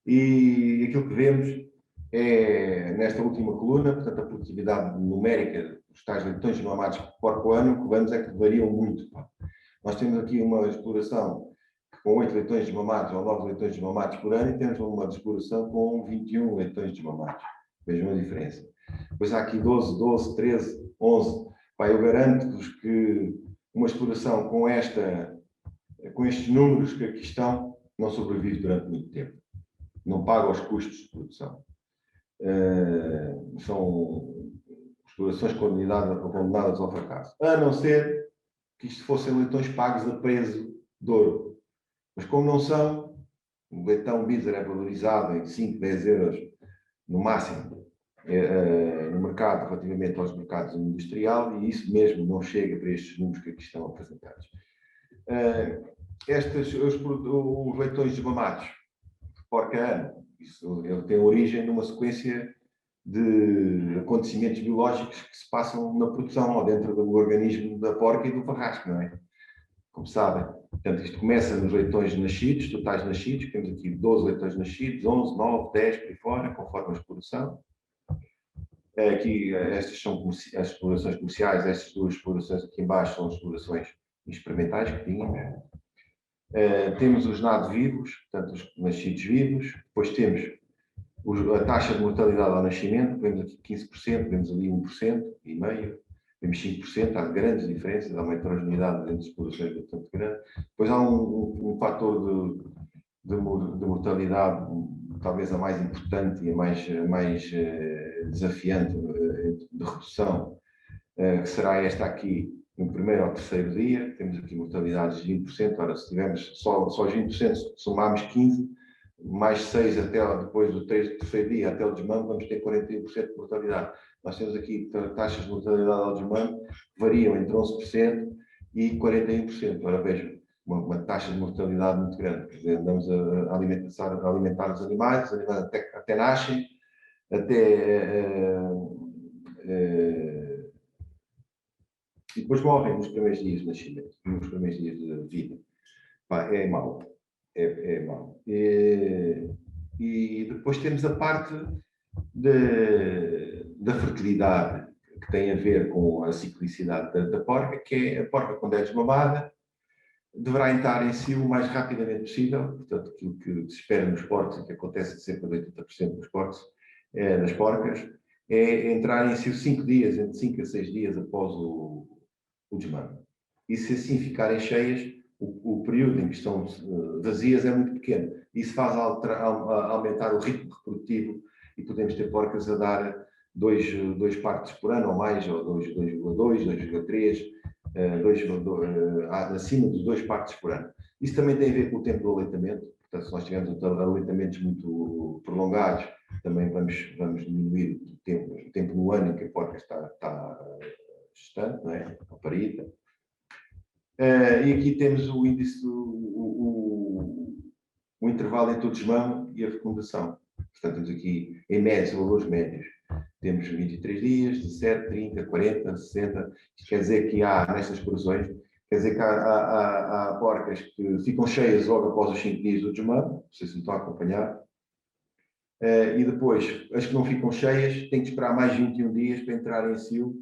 E aquilo que vemos é, nesta última coluna, portanto, a produtividade numérica dos tais leitões de mamados por porco ano, o que vemos é que variam muito. Nós temos aqui uma exploração com 8 leitões desmamados ou 9 leitões desmamados por ano, e temos uma exploração com 21 leitões desmamados. Vejam a diferença. Depois há aqui 12, 13, 11. Eu garanto-vos que uma exploração com estes números que aqui estão não sobrevive durante muito tempo. Não paga os custos de produção. São explorações condenadas ao fracasso. A não ser que isto fossem leitões pagos a preço de ouro. Mas como não são, o leitão Bizar é valorizado em 5, 10 euros no máximo no mercado, relativamente aos mercados industrial, e isso mesmo não chega para estes números que aqui estão apresentados. Os leitões desmamados, porca ano, ele tem origem numa sequência de acontecimentos biológicos que se passam na produção ou dentro do organismo da porca e do farrasco, não é? Como sabem. Portanto, isto começa nos leitões nascidos, totais nascidos, temos aqui 12 leitões nascidos, 11, 9, 10, por aí fora, conforme a exploração. Aqui, estas são as explorações comerciais, estas duas explorações aqui embaixo são as explorações experimentais que tínhamos. Temos os nado vivos, portanto, os nascidos vivos. Depois temos a taxa de mortalidade ao nascimento, vemos aqui 15%, vemos ali 1,5%, vemos 5%, há grandes diferenças, há uma heterogeneidade entre explorações bastante grande. Depois há um fator de mortalidade, talvez a mais importante e a mais desafiante de redução, que será esta aqui, no primeiro ao terceiro dia. Temos aqui mortalidades de 20%. Ora, se tivermos só os 20%, somarmos 15%, mais 6% até depois do terceiro dia, até o desmame, vamos ter 41% de mortalidade. Nós temos aqui taxas de mortalidade ao desmame que variam entre 11% e 41%. Ora, vejam, uma taxa de mortalidade muito grande. Quer dizer, andamos a alimentar os animais até nascem, e depois morrem nos primeiros dias de nascimento, nos primeiros dias de vida. É mau. É mau. E depois temos a parte da fertilidade, que tem a ver com a ciclicidade da porca, que é a porca, quando é desmamada, deverá entrar em cio o mais rapidamente possível. Portanto, aquilo que se espera nos porcos, e que acontece sempre a 80% dos porcos, das porcas, é entrar em cio 5 dias, entre 5 a 6 dias após o desmame. E se assim ficarem cheias, o período em que estão vazias é muito pequeno. Isso faz aumentar o ritmo reprodutivo e podemos ter porcas a dar 2 partos por ano ou mais, ou 2,2, 2,3, acima de 2 partos por ano. Isso também tem a ver com o tempo do aleitamento. Portanto, se nós tivermos aleitamentos muito prolongados, também vamos diminuir o tempo no ano em que a porca está gestante, não é? A parida. E aqui temos o índice, o intervalo entre o desmame e a fecundação. Portanto, temos aqui, em média, valores médios. Temos 23 dias, 17, 30, 40, 60. Isto quer dizer que há, nestas explorações, quer dizer que há porcas que ficam cheias logo após os 5 dias do desmame, não sei se me estão a acompanhar. E depois, as que não ficam cheias, têm que esperar mais 21 dias para entrar em cio,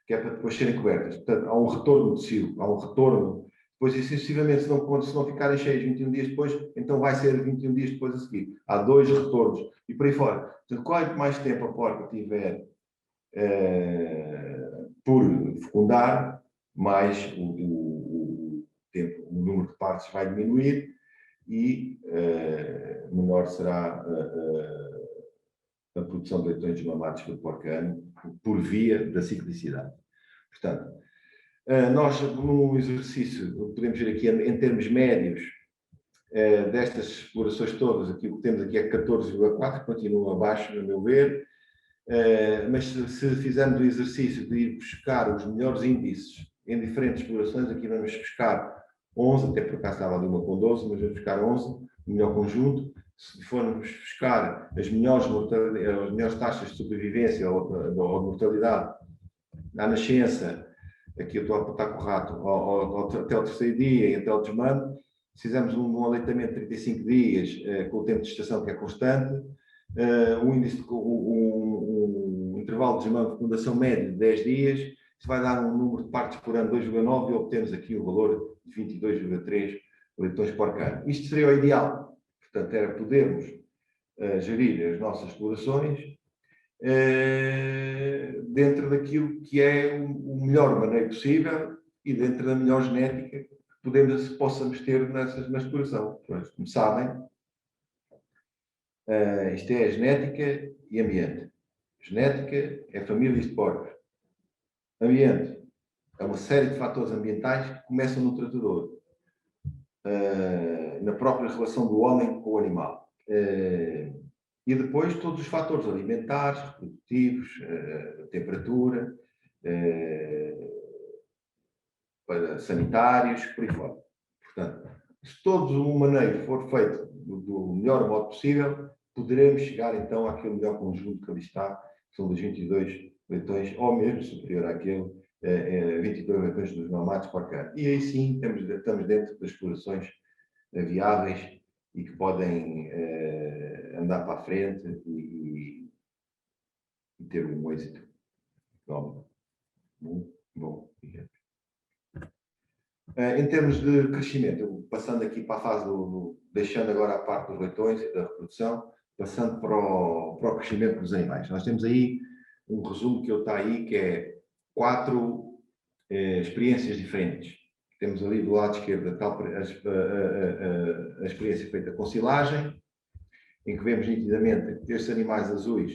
que é para depois serem cobertas. Portanto, há um retorno de cio, há um retorno. Depois, excessivamente, se não ficarem cheias 21 dias depois, então vai ser 21 dias depois a seguir. Há 2 retornos. E por aí fora. Portanto, quanto mais tempo a porca tiver por fecundar, mais o número de partos vai diminuir e menor será a produção de leitões desmamados por porca ano por via da ciclicidade. Portanto, nós, no exercício, podemos ver aqui em termos médios destas explorações todas, aqui, o que temos aqui é 14,4, continua abaixo, a meu ver, mas se fizermos o exercício de ir buscar os melhores índices em diferentes explorações, aqui vamos buscar 11, até por acaso estava ali uma com 12, mas vamos buscar 11, o melhor conjunto. Se formos buscar as melhores taxas de sobrevivência ou de mortalidade na nascença, aqui eu estou a apontar com o rato, até o terceiro dia e até o desmame, se fizermos um aleitamento de 35 dias, com o tempo de gestação que é constante, um intervalo de desmame de fecundação médio de 10 dias, isso vai dar um número de partos por ano 2,9 e obtemos aqui o valor de 22,3 leitões por ano. Isto seria o ideal. Portanto, era podermos gerir as nossas explorações dentro daquilo que é o melhor manejo possível e dentro da melhor genética que possamos ter na exploração. Como sabem, isto é genética e ambiente. Genética é famílias de porcos. Ambiente é uma série de fatores ambientais que começam no tratador, na própria relação do homem com o animal. E depois todos os fatores alimentares, reprodutivos, temperatura, sanitários, por aí fora. Portanto, se todo o manejo for feito do melhor modo possível, poderemos chegar então àquele melhor conjunto que ali está, que são dos 22 leitões, ou mesmo superior àquele, 22 leitões dos mamados por ano. E aí sim estamos dentro das explorações viáveis e que podem andar para a frente e ter um êxito económico muito bom. Em termos de crescimento, passando aqui para a fase deixando agora a parte dos leitões e da reprodução, passando para o crescimento dos animais. Nós temos aí um resumo que está aí, que é 4 experiências diferentes. Temos ali do lado esquerdo a experiência feita com silagem, em que vemos nitidamente que estes animais azuis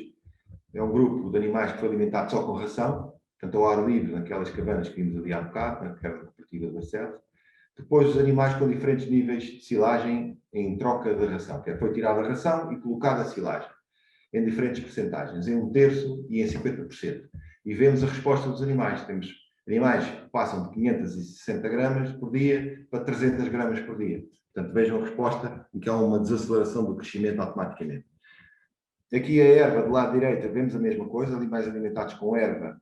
é um grupo de animais que foi alimentado só com ração, portanto ao ar livre, naquelas cabanas que vimos ali há bocado, na cabana cooperativa do Barcelos. Depois os animais com diferentes níveis de silagem em troca de ração, que foi tirada a ração e colocada a silagem, em diferentes percentagens, em 1/3 e em 50%. E vemos a resposta dos animais. Temos animais que passam de 560 gramas por dia para 300 gramas por dia. Portanto, vejam a resposta, em que há uma desaceleração do crescimento automaticamente. Aqui a erva, do lado direito, vemos a mesma coisa, animais alimentados com erva,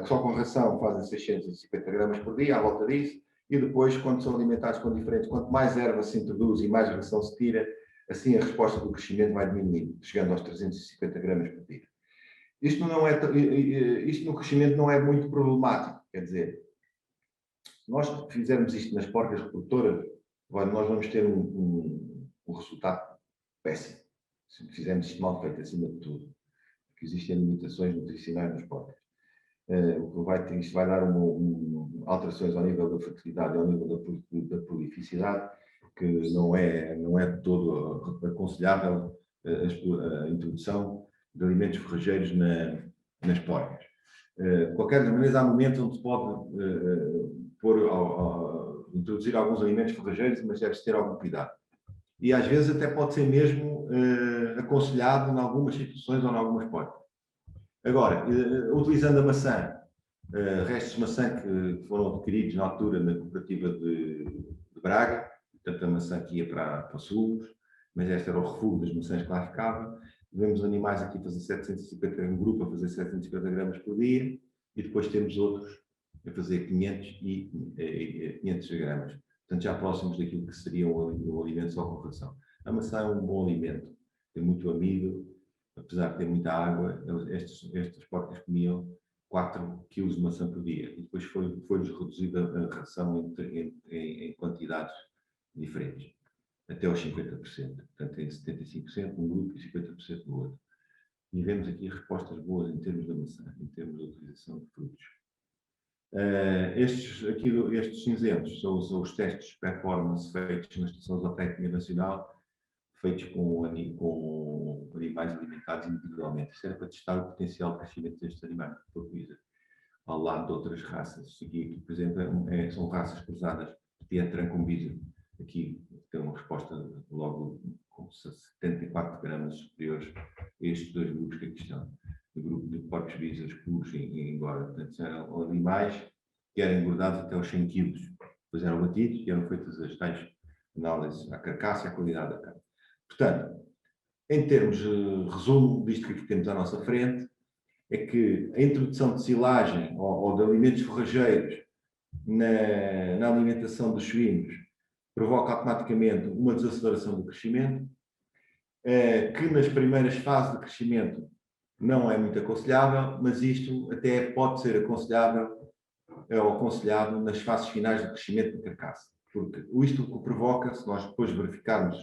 só com ração fazem 650 gramas por dia, à volta disso, e depois, quando são alimentados com diferentes, quanto mais erva se introduz e mais ração se tira, assim a resposta do crescimento vai diminuindo, chegando aos 350 gramas por dia. Isto no crescimento não é muito problemático, quer dizer, se nós fizermos isto nas porcas reprodutoras, nós vamos ter um resultado péssimo, se fizermos isto mal feito acima de tudo, porque existem limitações nutricionais nos porcos. Isto vai dar alterações ao nível da fertilidade, ao nível da prolificidade, que não é de todo aconselhável a introdução de alimentos forrageiros nas porcas. De qualquer maneira, há momentos onde se pode introduzir alguns alimentos forrageiros, mas deve-se ter algum cuidado. E às vezes até pode ser mesmo aconselhado em algumas situações ou em algumas porcas. Agora, utilizando a maçã, restos de maçã que foram adquiridos na altura na cooperativa de Braga, portanto a maçã que ia para Sulgos, mas este era o refúgio das maçãs que lá ficava. Vemos animais aqui a fazer 750, um grupo a fazer 750 gramas por dia, e depois temos outros a fazer 500 e 500 gramas. Portanto, já próximos daquilo que seria um alimento só com ração. A maçã é um bom alimento, tem muito amido, apesar de ter muita água, estas porcas comiam 4 kg de maçã por dia, e depois foi-lhes reduzida a ração em quantidades diferentes, até aos 50%. Portanto, em 75% num grupo e 50% no outro. E vemos aqui respostas boas em termos da maçã, em termos de utilização de frutos. Estes cinzentos são os testes de performance feitos na Estação Zootécnica Nacional, feitos com animais alimentados individualmente. Isto era para testar o potencial de crescimento destes animais, ao lado de outras raças. Aqui, por exemplo, são raças cruzadas Pietran com Bízaro. Aqui tem uma resposta logo com 74 gramas superiores a estes dois grupos que aqui estão. O grupo de porcos Bízaros puros e engorda. Portanto, eram animais que eram engordados até aos 100 kg. Depois eram batidos e eram feitas as tais análises à carcaça e à qualidade da carne. Portanto, em termos de resumo disto que temos à nossa frente, é que a introdução de silagem ou de alimentos forrageiros na alimentação dos suínos provoca automaticamente uma desaceleração do crescimento, que nas primeiras fases de crescimento não é muito aconselhável, mas isto até pode ser aconselhável ou aconselhado nas fases finais do crescimento da carcaça. Porque isto o que provoca, se nós depois verificarmos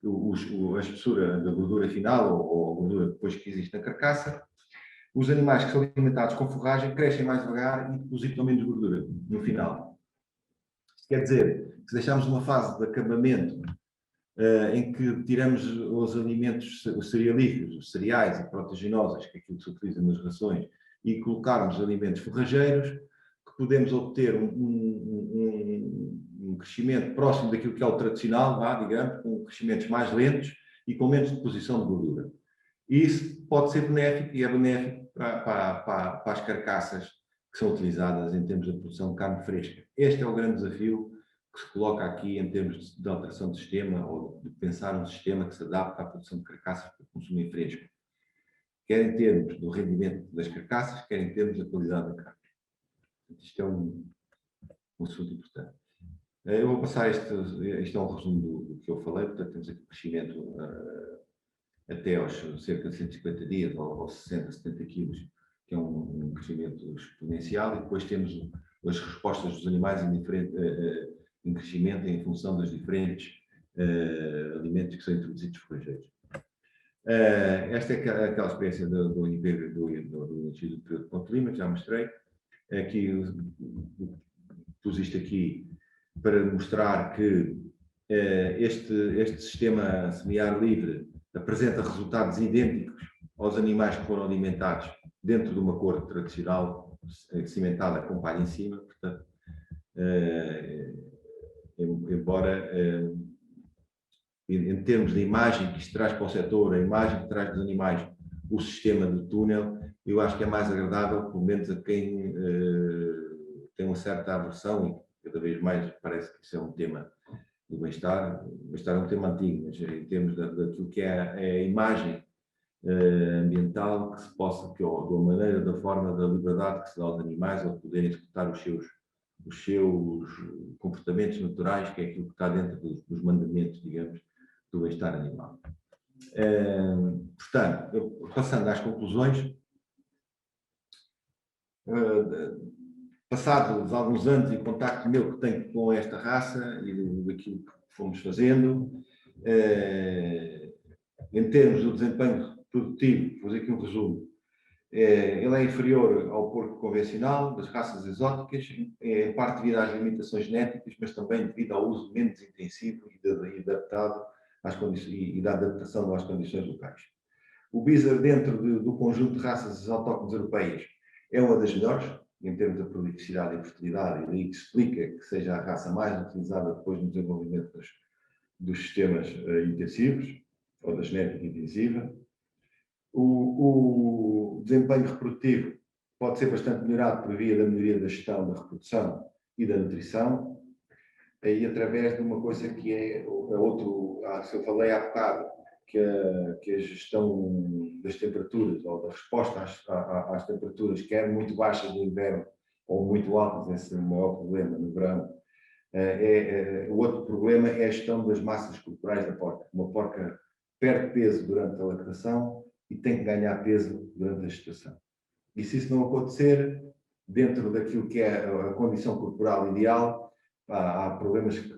a espessura da gordura final ou a gordura depois que existe na carcaça, os animais que são alimentados com forragem crescem mais devagar e depositam menos gordura no final. Isto quer dizer que se deixarmos uma fase de acabamento em que tiramos os alimentos, os cerealíferos, os cereais e proteaginosas, que é aquilo que se utiliza nas rações, e colocarmos alimentos forrageiros, que podemos obter um crescimento próximo daquilo que é o tradicional, digamos, com crescimentos mais lentos e com menos deposição de gordura. E isso pode ser benéfico, e é benéfico para as carcaças que são utilizadas em termos de produção de carne fresca. Este é o grande desafio que se coloca aqui em termos de alteração de sistema, ou de pensar um sistema que se adapte à produção de carcaças para consumo em fresco, quer em termos do rendimento das carcaças, quer em termos da qualidade da carne. Isto é um assunto importante. Eu vou passar isto é um resumo do que eu falei. Portanto, temos aqui o crescimento até aos cerca de 150 dias, ou aos 60, 70 quilos, que é um crescimento exponencial, e depois temos as respostas dos animais em crescimento em função dos diferentes alimentos que são introduzidos forrageiros. Esta é aquela experiência do IPV, do Instituto de Ponte Lima, que já mostrei. Aqui, pus isto aqui para mostrar que este sistema semiar livre apresenta resultados idênticos aos animais que foram alimentados dentro de uma cor tradicional cimentada com palha em cima. Portanto, embora em termos de imagem que isto traz para o setor, a imagem que traz dos animais, o sistema do túnel, eu acho que é mais agradável, pelo menos a quem tem uma certa aversão, e cada vez mais parece que isso é um tema do bem-estar. O bem-estar é um tema antigo, mas em termos daquilo que é a imagem ambiental, que se possa, da maneira, da forma, da liberdade que se dá aos animais, ao poderem executar os seus comportamentos naturais, que é aquilo que está dentro dos mandamentos, digamos, do bem-estar animal. Portanto, passando às conclusões, passados alguns anos e o contacto meu que tenho com esta raça e daquilo que fomos fazendo, em termos do desempenho produtivo, vou fazer aqui um resumo, ele é inferior ao porco convencional, das raças exóticas, em parte devido às limitações genéticas, mas também devido ao uso menos intensivo e adaptado às condições, e da adaptação às condições locais. O Bizzer, dentro do conjunto de raças autóctones europeias, é uma das melhores, em termos de prolificidade e fertilidade, e daí que explica que seja a raça mais utilizada depois no desenvolvimento dos sistemas intensivos, ou da genética intensiva. O desempenho reprodutivo pode ser bastante melhorado por via da melhoria da gestão da reprodução e da nutrição, e através de uma coisa que é que eu falei há bocado, que a gestão das temperaturas, ou da resposta às temperaturas, quer muito baixas no inverno ou muito altas, esse é o maior problema no verão. O outro problema é a gestão das massas corporais da porca. Uma porca perde peso durante a lactação e tem que ganhar peso durante a gestação. E se isso não acontecer, dentro daquilo que é a condição corporal ideal, há problemas que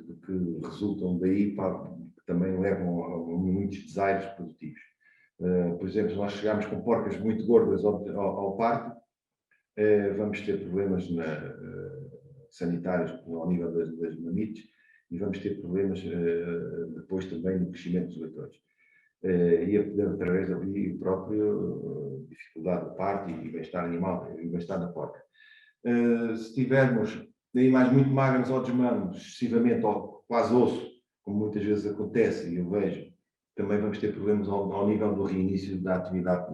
resultam daí, que também levam a muitos desaires produtivos. Por exemplo, se nós chegarmos com porcas muito gordas ao parto, vamos ter problemas sanitários ao nível das mamites e vamos ter problemas depois também no crescimento dos leitores. E através da própria dificuldade do parto e bem-estar animal e bem-estar da porca. Se tivermos animais muito magros ao desmame, excessivamente ou quase osso, como muitas vezes acontece, e eu vejo, também vamos ter problemas ao nível do reinício da atividade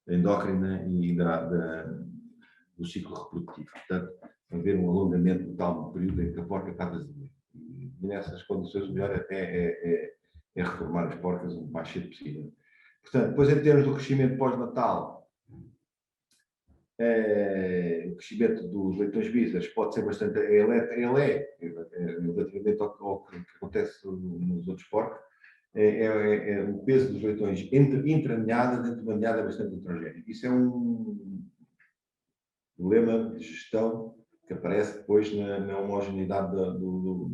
endócrina e do ciclo reprodutivo. Portanto, haver um alongamento total do período em que a porca está vazia. E nessas condições, o melhor é reformar as porcas o mais cedo possível. Portanto, depois em termos do crescimento pós-natal, o crescimento dos leitões Bizers pode ser bastante... relativamente ao que acontece nos outros porcos, o peso dos leitões intra-ninhada dentro de uma ninhada bastante heterogénea. Isso é um problema de gestão que aparece depois na homogeneidade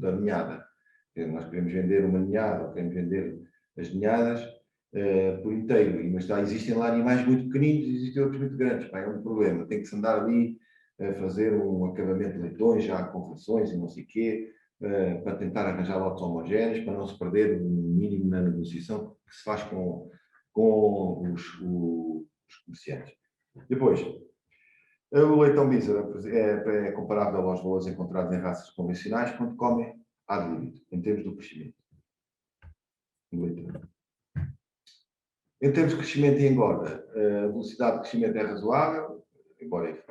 da ninhada. Nós queremos vender uma ninhada, ou queremos vender as ninhadas por inteiro, mas existem lá animais muito pequeninos e existem outros muito grandes. É um problema, tem que se andar ali a fazer um acabamento de leitões, já com rações e não sei o quê, para tentar arranjar lotes homogéneos, para não se perder o mínimo na negociação que se faz com os comerciantes. Depois, o leitão Bizzer é comparável aos valores encontrados em raças convencionais quando comem ad libitum, em termos do crescimento. Em termos de crescimento e engorda, a velocidade de crescimento é razoável, embora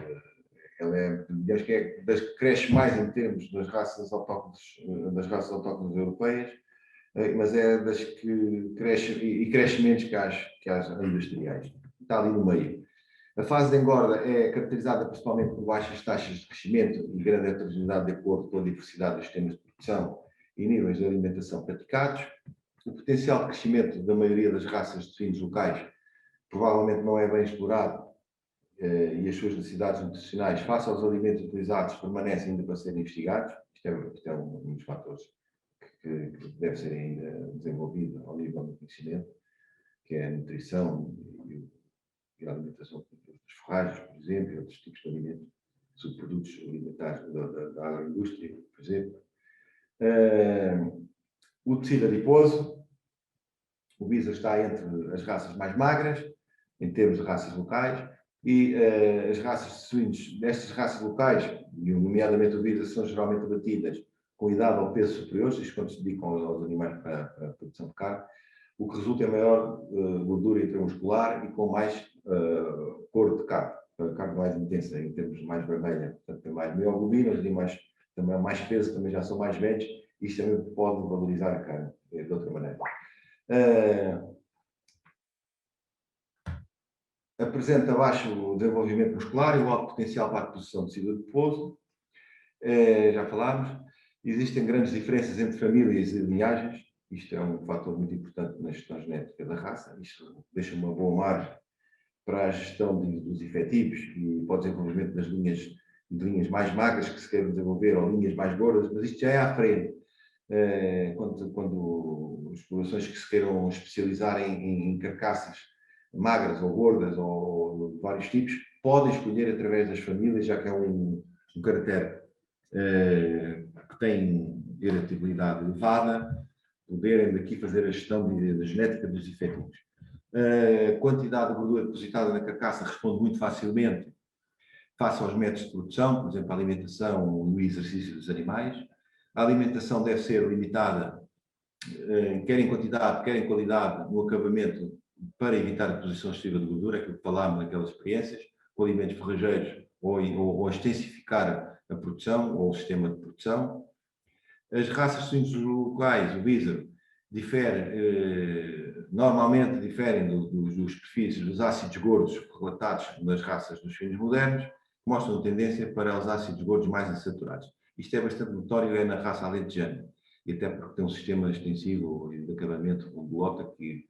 ela digamos que é das que cresce mais em termos das raças autóctones europeias, mas é das que cresce menos que as industriais. Está ali no meio. A fase de engorda é caracterizada principalmente por baixas taxas de crescimento e grande heterogeneidade de acordo com a diversidade dos sistemas de produção e níveis de alimentação praticados. o potencial de crescimento da maioria das raças de suínos locais provavelmente não é bem explorado e as suas necessidades nutricionais face aos alimentos utilizados permanecem ainda para serem investigados. Isto é um dos fatores que deve ser ainda desenvolvido ao nível do conhecimento, que é a nutrição e a alimentação dos forragens, por exemplo, e outros tipos de alimentos, subprodutos alimentares da agroindústria, por exemplo. O tecido adiposo, o Bisa está entre as raças mais magras, em termos de raças locais, e as raças de suínos, destas raças locais, nomeadamente o Bisa, são geralmente abatidas com idade ou peso superiores, isto quando se dedicam aos animais para a produção de carne, o que resulta em maior gordura intramuscular e com mais cor de carne, a carne mais intensa, em termos mais vermelha, portanto tem mais mioglobina, os animais também mais peso, também já são mais velhos, isto também pode valorizar a carne, de outra maneira. Apresenta baixo desenvolvimento muscular e o alto potencial para a produção de tecido adiposo, já falámos. Existem grandes diferenças entre famílias e linhagens, isto é um fator muito importante na gestão genética da raça, isto deixa uma boa margem para a gestão dos efetivos e para o desenvolvimento das linhas mais magras que se queiram desenvolver ou linhas mais gordas, mas isto já é à frente. Quando as populações que se queiram especializar em carcaças magras ou gordas ou de vários tipos, podem escolher através das famílias, já que é um caractere que tem hereditabilidade elevada, poderem daqui fazer a gestão da genética dos efetivos. A quantidade de gordura depositada na carcaça responde muito facilmente face aos métodos de produção, por exemplo, a alimentação e o exercício dos animais. A alimentação deve ser limitada, quer em quantidade, quer em qualidade, no acabamento, para evitar a deposição excessiva de gordura, aquilo que falámos naquelas experiências, com alimentos forrageiros ou extensificar a produção ou o sistema de produção. As raças de suínos locais, o Bisa, normalmente diferem dos perfis dos ácidos gordos relatados nas raças dos suínos modernos, que mostram tendência para os ácidos gordos mais insaturados. Isto é bastante notório na raça alentejana, e até porque tem um sistema extensivo de acabamento com bolota que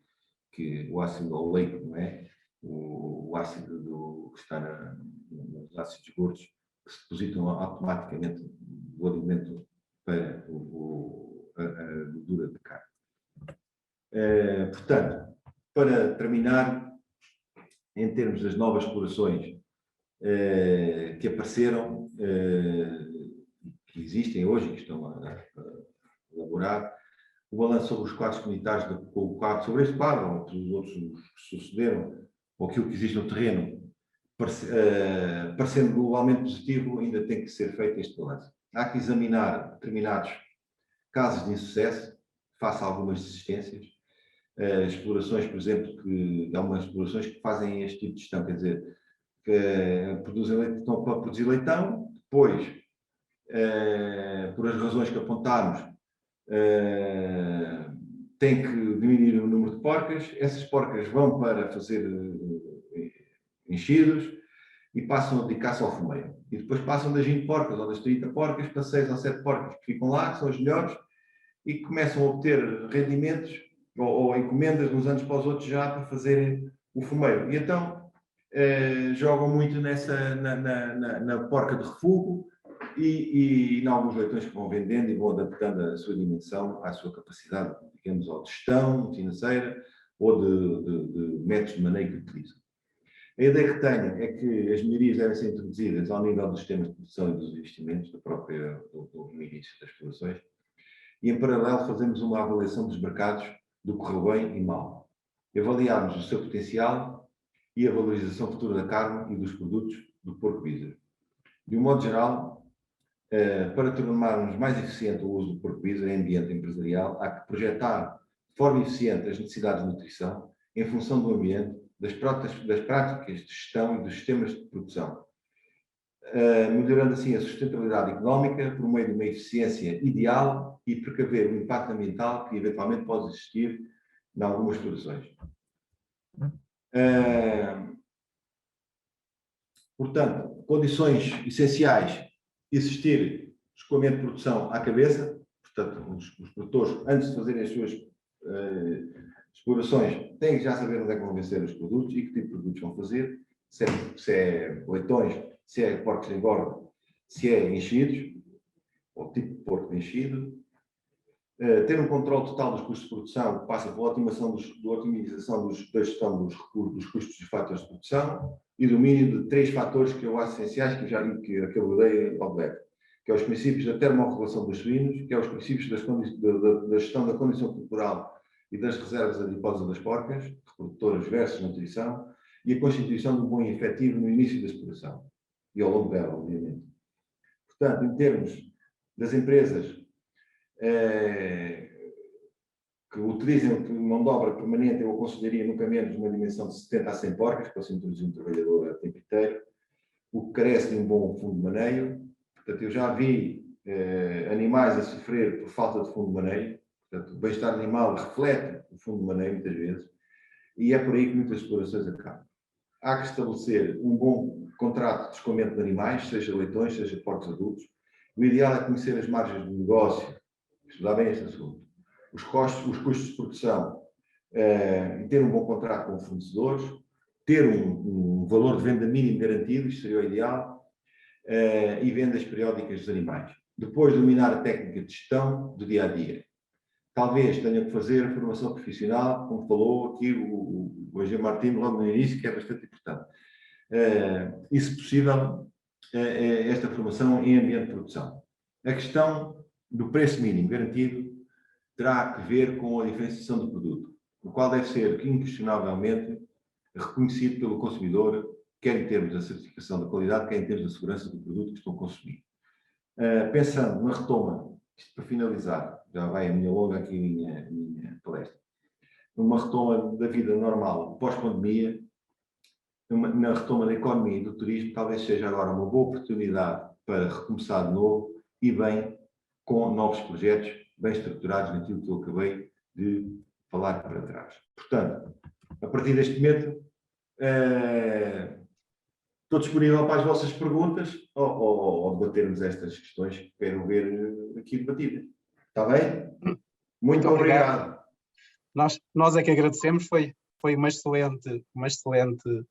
o ácido oleico, não é? O ácido que está nos ácidos gordos, que se depositam automaticamente do alimento para a gordura de carne. Portanto, para terminar, em termos das novas explorações que apareceram, que existem hoje, que estão a elaborar, o balanço sobre os quadros comunitários, sobre este quadro, ou os outros que sucederam, ou aquilo que existe no terreno, parecendo globalmente positivo, ainda tem que ser feito este balanço. Há que examinar determinados casos de insucesso, face a algumas desistências, explorações, por exemplo, há algumas explorações que fazem este tipo de gestão, quer dizer, que estão para produzir leitão, depois, por as razões que apontámos, tem que diminuir o número de porcas, essas porcas vão para fazer enchidos e passam a dedicar-se ao fumeiro. E depois passam das 20 porcas ou das 30 porcas para 6 ou 7 porcas que ficam lá, que são as melhores, e que começam a obter rendimentos ou encomendas de uns anos para os outros já para fazerem o fumeiro. E então jogam muito na porca de refúgio e em alguns leitões que vão vendendo e vão adaptando a sua dimensão à sua capacidade, digamos, ou de gestão financeira ou de métodos de manejo que utilizam. A ideia que tenho é que as melhorias devem ser introduzidas ao nível dos sistemas de produção e dos investimentos, do início das explorações, e em paralelo fazemos uma avaliação dos mercados do correu bem e mal. Avaliarmos o seu potencial e a valorização futura da carne e dos produtos do porco Bisa. De um modo geral, para tornarmos mais eficiente o uso do porco Bisa em ambiente empresarial, há que projetar de forma eficiente as necessidades de nutrição em função do ambiente, das práticas de gestão e dos sistemas de produção, melhorando assim a sustentabilidade económica por meio de uma eficiência ideal e precaver o impacto ambiental que eventualmente pode existir em algumas explorações. Portanto, condições essenciais: existir escoamento de produção à cabeça, portanto, os produtores, antes de fazerem as suas explorações têm que já saber onde é que vão vencer os produtos e que tipo de produtos vão fazer, se é leitões, se é porcos de engorda, se é enchidos, ou tipo de porco de enchido. Ter um controle total dos custos de produção, que passa pela otimização da gestão dos custos dos fatores de produção e domínio de 3 fatores que eu acho essenciais, que eu dei ao breve, que é os princípios da termorregulação dos suínos, que é os princípios da gestão da condição corporal e das reservas adiposas das porcas, reprodutoras versus nutrição, e a constituição de um bom e efetivo no início da exploração e ao longo dela, obviamente. Portanto, em termos das empresas que utilizem mão de obra permanente, eu aconselharia nunca menos uma dimensão de 70 a 100 porcas, para se introduzir um trabalhador a tempo inteiro, o que carece de um bom fundo de maneio. Portanto, eu já vi animais a sofrer por falta de fundo de maneio. Portanto, o bem-estar animal reflete o fundo de maneio, muitas vezes, e é por aí que muitas explorações acabam. Há que estabelecer um bom contrato de escoamento de animais, seja leitões, seja porcos adultos. O ideal é conhecer as margens de negócio, estudar bem este assunto, os custos de produção, e ter um bom contrato com fornecedores, ter um valor de venda mínimo garantido, isto seria o ideal, e vendas periódicas dos animais. Depois, dominar a técnica de gestão do dia a dia. Talvez tenha que fazer a formação profissional, como falou aqui o Eugênio Martins logo no início, que é bastante importante. E, se possível, esta formação em ambiente de produção. A questão do preço mínimo garantido terá que ver com a diferenciação do produto, o qual deve ser inquestionavelmente reconhecido pelo consumidor, quer em termos da certificação da qualidade, quer em termos da segurança do produto que estão a consumir. Pensando na retoma, isto para finalizar, já vai a minha longa aqui a minha palestra, numa retoma da vida normal pós-pandemia, na retoma da economia e do turismo, talvez seja agora uma boa oportunidade para recomeçar de novo e bem com novos projetos, bem estruturados naquilo que eu acabei de falar para trás. Portanto, a partir deste momento, estou disponível para as vossas perguntas ou debatermos estas questões que quero ver aqui debatidas. Está bem? Muito obrigado. Nós é que agradecemos, foi uma excelente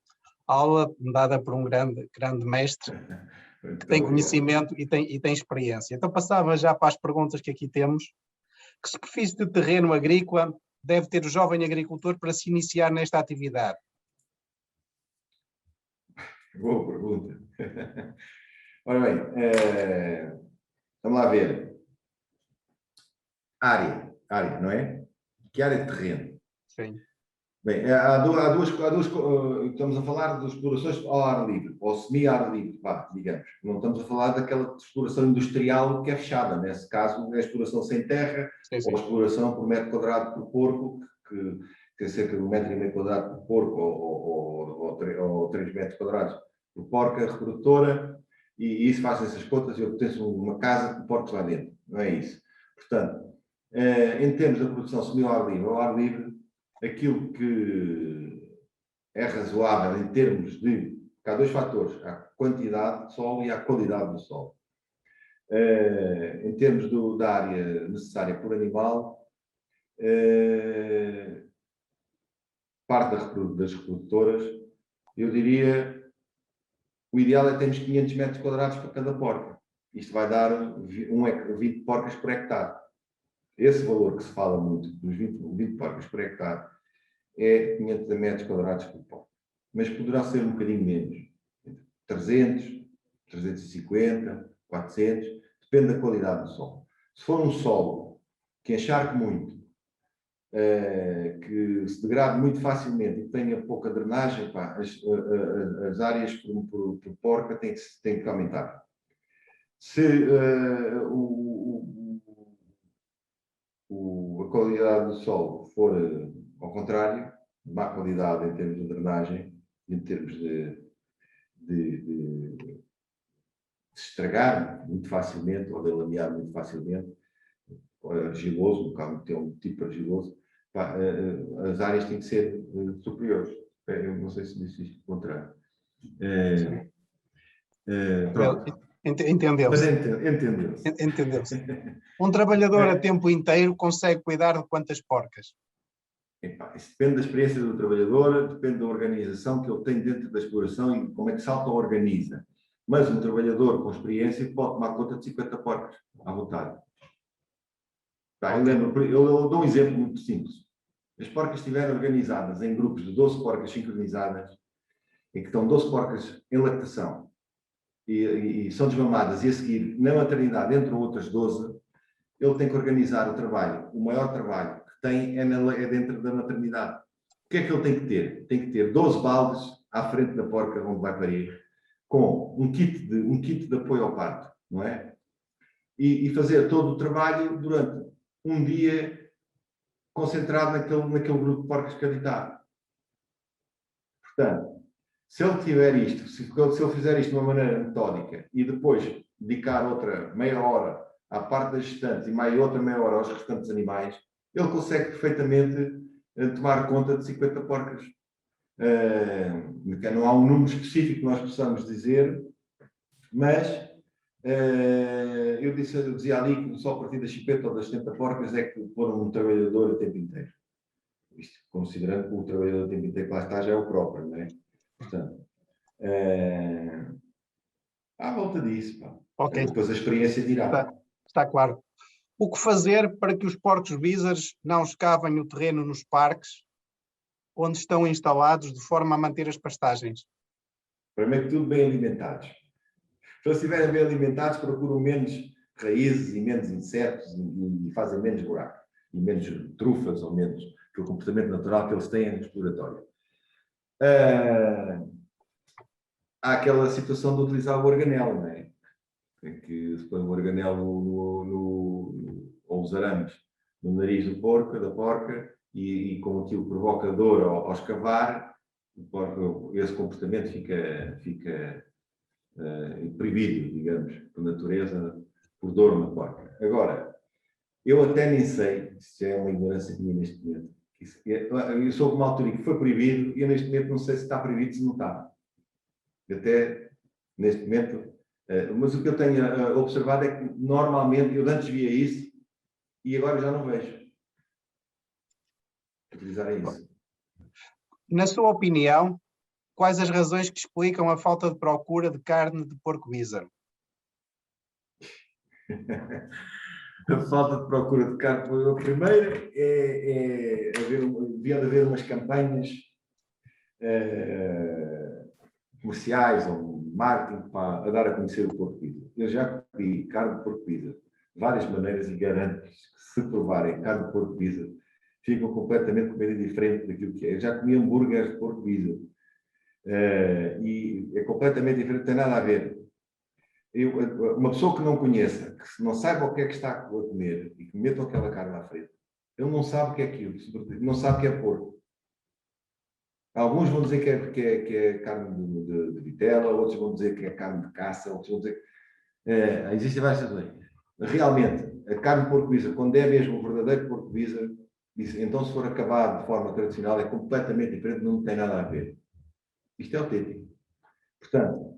aula dada por um grande mestre que tem conhecimento e tem experiência. Então passava já para as perguntas que aqui temos. Que superfície de terreno agrícola deve ter o jovem agricultor para se iniciar nesta atividade? Boa pergunta. Ora bem, vamos lá ver. Área, não é? Que área de terreno? Sim. Bem, estamos a falar de explorações ao ar livre, ou semi-ar livre, digamos. Não estamos a falar daquela exploração industrial que é fechada. Nesse caso, é a exploração sem terra, sim. Ou exploração por metro quadrado por porco, que tem cerca de 1,5 metro quadrado por porco, ou 3 metros quadrados por porca reprodutora, e isso faz essas contas, eu pertenço a uma casa com porcos lá dentro. Não é isso. Portanto, em termos da produção semi-ar livre, ao ar livre, aquilo que é razoável em termos de... Há 2 fatores, a quantidade de solo e a qualidade do solo. Em termos da área necessária por animal, parte das reprodutoras, eu diria, o ideal é termos 500 metros quadrados para cada porca. Isto vai dar 20 porcas por hectare. Esse valor que se fala muito, dos 20 porcas por hectare, é 500 metros quadrados por porco. Mas poderá ser um bocadinho menos. 300, 350, 400, depende da qualidade do solo. Se for um solo que encharque muito, que se degrade muito facilmente e que tenha pouca drenagem, as áreas por porca têm que aumentar. Se a qualidade do solo for ao contrário, de má qualidade em termos de drenagem, em termos de se estragar muito facilmente ou de lamear muito facilmente, argiloso, no caso tem um tipo argiloso, as áreas têm que ser superiores. Eu não sei se disse isto ao contrário. Pronto. Entendeu-se. Entendeu-se. Entendeu-se. Um trabalhador a tempo inteiro consegue cuidar de quantas porcas? Epá, isso depende da experiência do trabalhador, depende da organização que ele tem dentro da exploração e como é que se auto-organiza. Mas um trabalhador com experiência pode tomar conta de 50 porcas, à vontade. Tá, eu dou um exemplo muito simples. As porcas estiverem organizadas em grupos de 12 porcas sincronizadas, em que estão 12 porcas em lactação e são desmamadas e a seguir na maternidade entram outras 12, ele tem que organizar o trabalho. O maior trabalho que tem é dentro da maternidade. O que é que ele tem que ter? Tem que ter 12 baldes à frente da porca onde vai parir, com um kit de apoio ao parto, não é? E fazer todo o trabalho durante um dia concentrado naquele grupo de porcas que ali está. Portanto, se ele tiver isto, se ele fizer isto de uma maneira metódica e depois dedicar outra meia hora à parte das gestantes e outra meia hora aos restantes animais, ele consegue perfeitamente tomar conta de 50 porcas. Não há um número específico que nós possamos dizer, mas eu dizia ali que só a partir das 50 ou das 70 porcas é que foram um trabalhador o tempo inteiro. Isto considerando que o trabalhador o tempo inteiro que lá está já é o próprio, não é? Portanto, à volta disso, pá. Okay. Depois a experiência dirá. Está claro. O que fazer para que os porcos bizarros não escavem o terreno nos parques onde estão instalados de forma a manter as pastagens? Primeiro que tudo bem alimentados. Se eles estiverem bem alimentados, procuram menos raízes e menos insetos e fazem menos buracos. E menos trufas ou menos aquele comportamento natural que eles têm no exploratório. Há aquela situação de utilizar o organelo, não é? Em que se põe o organelo ou os arames no nariz do porco, da porca, e como aquilo provoca dor ao escavar, esse comportamento fica proibido, digamos, por natureza, por dor na porca. Agora, eu até nem sei, se é uma ignorância minha neste momento, eu sou de uma altura em que foi proibido e eu neste momento não sei se está proibido, se não está. Até neste momento, mas o que eu tenho observado é que normalmente, eu antes via isso e agora já não vejo. Utilizar isso. Na sua opinião, quais as razões que explicam a falta de procura de carne de porco bizarro? A falta de procura de carne, a primeira devia haver umas campanhas comerciais ou marketing para dar a conhecer o porco bizarro. Eu já comi carne de porco bizarro de várias maneiras e garanto que se provarem carne de porco bizarro ficam completamente comida diferente daquilo que é. Eu já comi hambúrgueres de porco bizarro e é completamente diferente, não tem nada a ver. Uma pessoa que não conheça, que não saiba o que é que está a comer e que metam aquela carne à frente, ele não sabe o que é aquilo, não sabe o que é porco. Alguns vão dizer que é carne de vitela, outros vão dizer que é carne de caça, outros vão dizer... existem várias razões. Realmente, a carne de porco bizarro, quando é mesmo o verdadeiro porco bizarro, então se for acabado de forma tradicional, é completamente diferente, não tem nada a ver. Isto é autêntico. Portanto,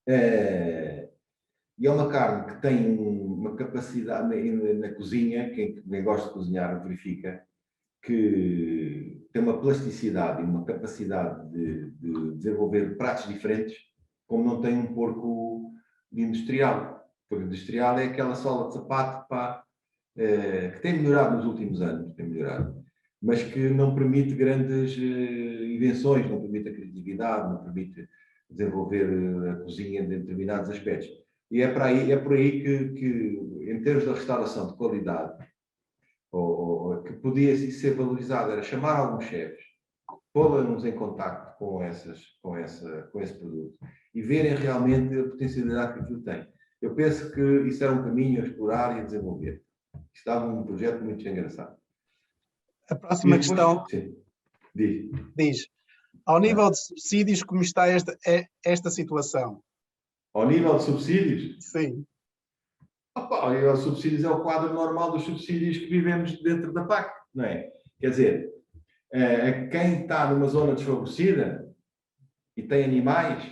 e é uma carne que tem uma capacidade na cozinha, quem gosta de cozinhar verifica, que tem uma plasticidade e uma capacidade de desenvolver pratos diferentes, como não tem um porco industrial. O porco industrial é aquela sola de sapato que tem melhorado nos últimos anos, mas que não permite grandes invenções, não permite a criatividade, não permite desenvolver a cozinha de determinados aspectos. E é por aí que em termos da restauração de qualidade, que podia ser valorizado, era chamar alguns chefes, pô-los em contacto com esse produto e verem realmente a potencialidade que aquilo tem. Eu penso que isso era um caminho a explorar e a desenvolver. Estava um projeto muito engraçado. A próxima questão diz, ao nível de subsídios, como está esta situação? Ao nível de subsídios? Sim. Ao nível de subsídios é o quadro normal dos subsídios que vivemos dentro da PAC, não é? Quer dizer, quem está numa zona desfavorecida e tem animais,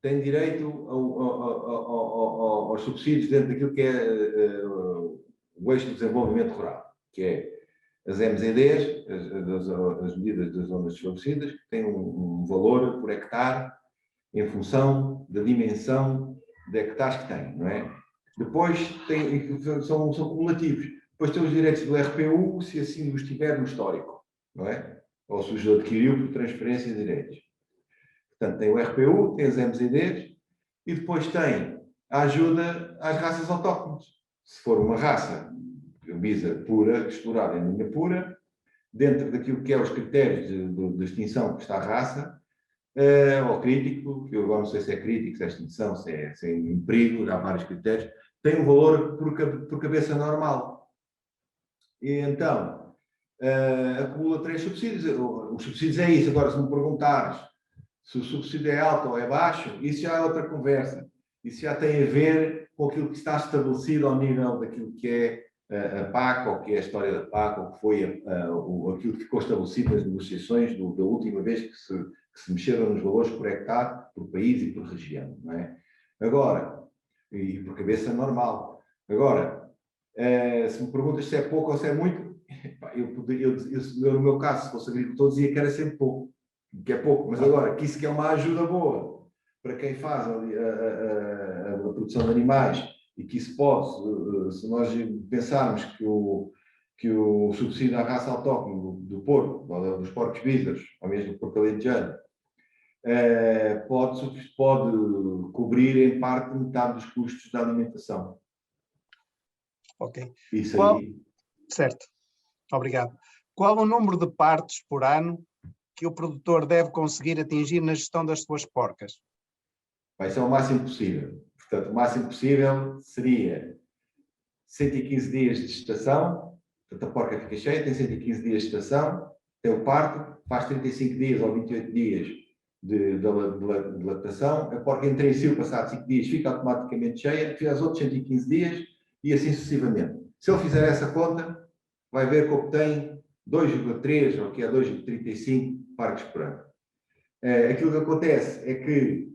tem direito aos subsídios dentro daquilo que é o eixo do desenvolvimento rural, que é as MZDs, as medidas das zonas desfavorecidas, que têm um valor por hectare em função da dimensão de hectares que têm, não é? Depois são cumulativos. Depois tem os direitos do RPU, se assim os tiver no histórico, não é? Ou se os adquiriu por transferência de direitos. Portanto, tem o RPU, tem as MZDs e depois tem a ajuda às raças autóctones. Se for uma raça bisa pura, explorada em linha pura, dentro daquilo que é os critérios de extinção que está a raça, ou crítico, que eu agora não sei se é crítico, se é extinção, se é em perigo, há vários critérios, tem um valor por cabeça normal. E então, acumula 3 subsídios. Os subsídios é isso. Agora, se me perguntares se o subsídio é alto ou é baixo, isso já é outra conversa. Isso já tem a ver com aquilo que está estabelecido ao nível daquilo que é a PAC, ou que é a história da PAC, ou que foi aquilo que ficou estabelecido nas negociações da última vez que se mexeram nos valores por hectare, por país e por região, não é? Agora, e por cabeça normal. Agora, se me perguntas se é pouco ou se é muito, eu no meu caso, se fosse agricultor, dizia que era sempre pouco, que é pouco, mas agora, que isso que é uma ajuda boa para quem faz a produção de animais, e que isso pode, se nós pensarmos que o subsídio à raça autóctone do porco, ou dos porcos bízaros, ou mesmo do porco alentejano, pode cobrir em parte metade dos custos da alimentação. Ok. Isso aí. Certo. Obrigado. Qual o número de partos por ano que o produtor deve conseguir atingir na gestão das suas porcas? Vai ser o máximo possível. Portanto, o máximo possível seria 115 dias de gestação. Portanto, a porca fica cheia, tem 115 dias de gestação, tem o parto, faz 35 dias ou 28 dias de lactação. A porca entra em cio, passado 5 dias, fica automaticamente cheia, faz outros 115 dias e assim sucessivamente. Se ele fizer essa conta, vai ver que obtém 2,3 ou que é 2,35 parques por ano. Aquilo que acontece é que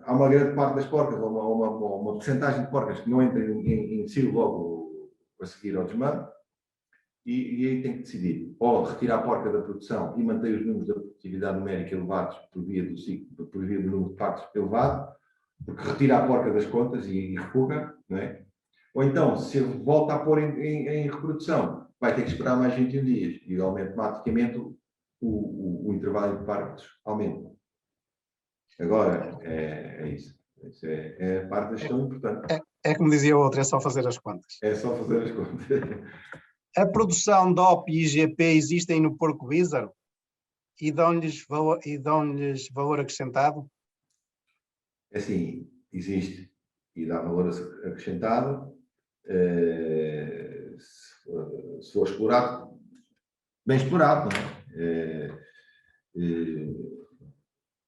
há uma grande parte das porcas, ou uma porcentagem de porcas que não entram em cio logo a seguir ao desmame, e aí tem que decidir, ou retirar a porca da produção e manter os números da produtividade numérica elevados por via do ciclo, por via do número de partos elevado, porque retira a porca das contas e refuga, não é? Ou então, se volta a pôr em reprodução, vai ter que esperar mais 21 dias e automaticamente o intervalo de partos aumenta. Agora, é isso. Isso é a parte da gestão importante. É como dizia o outro, é só fazer as contas. É só fazer as contas. A produção DOP e IGP existem no porco bízaro e dão-lhes valor acrescentado? É assim, existe e dá valor acrescentado se for explorado, bem explorado, não é?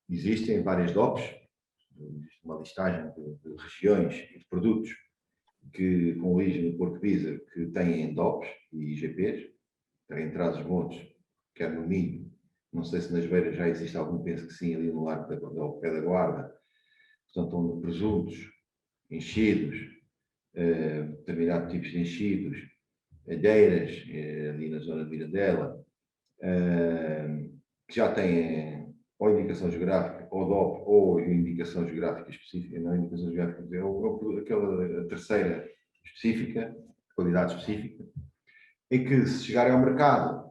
Existem várias DOPs, existe uma listagem de regiões e de produtos com origem no porco bízaro que têm DOPs e IGPs, têm trás-os-montes, quer no milho, não sei se nas beiras já existe algum, penso que sim, ali no largo ao pé da Guarda, portanto, onde presuntos, enchidos, determinados tipos de enchidos, adeiras, ali na zona de Mirandela, que já têm ou indicação geográfica, ou DOP, ou indicação geográfica específica, não indicação geográfica, ou aquela terceira específica, qualidade específica, em que se chegarem ao mercado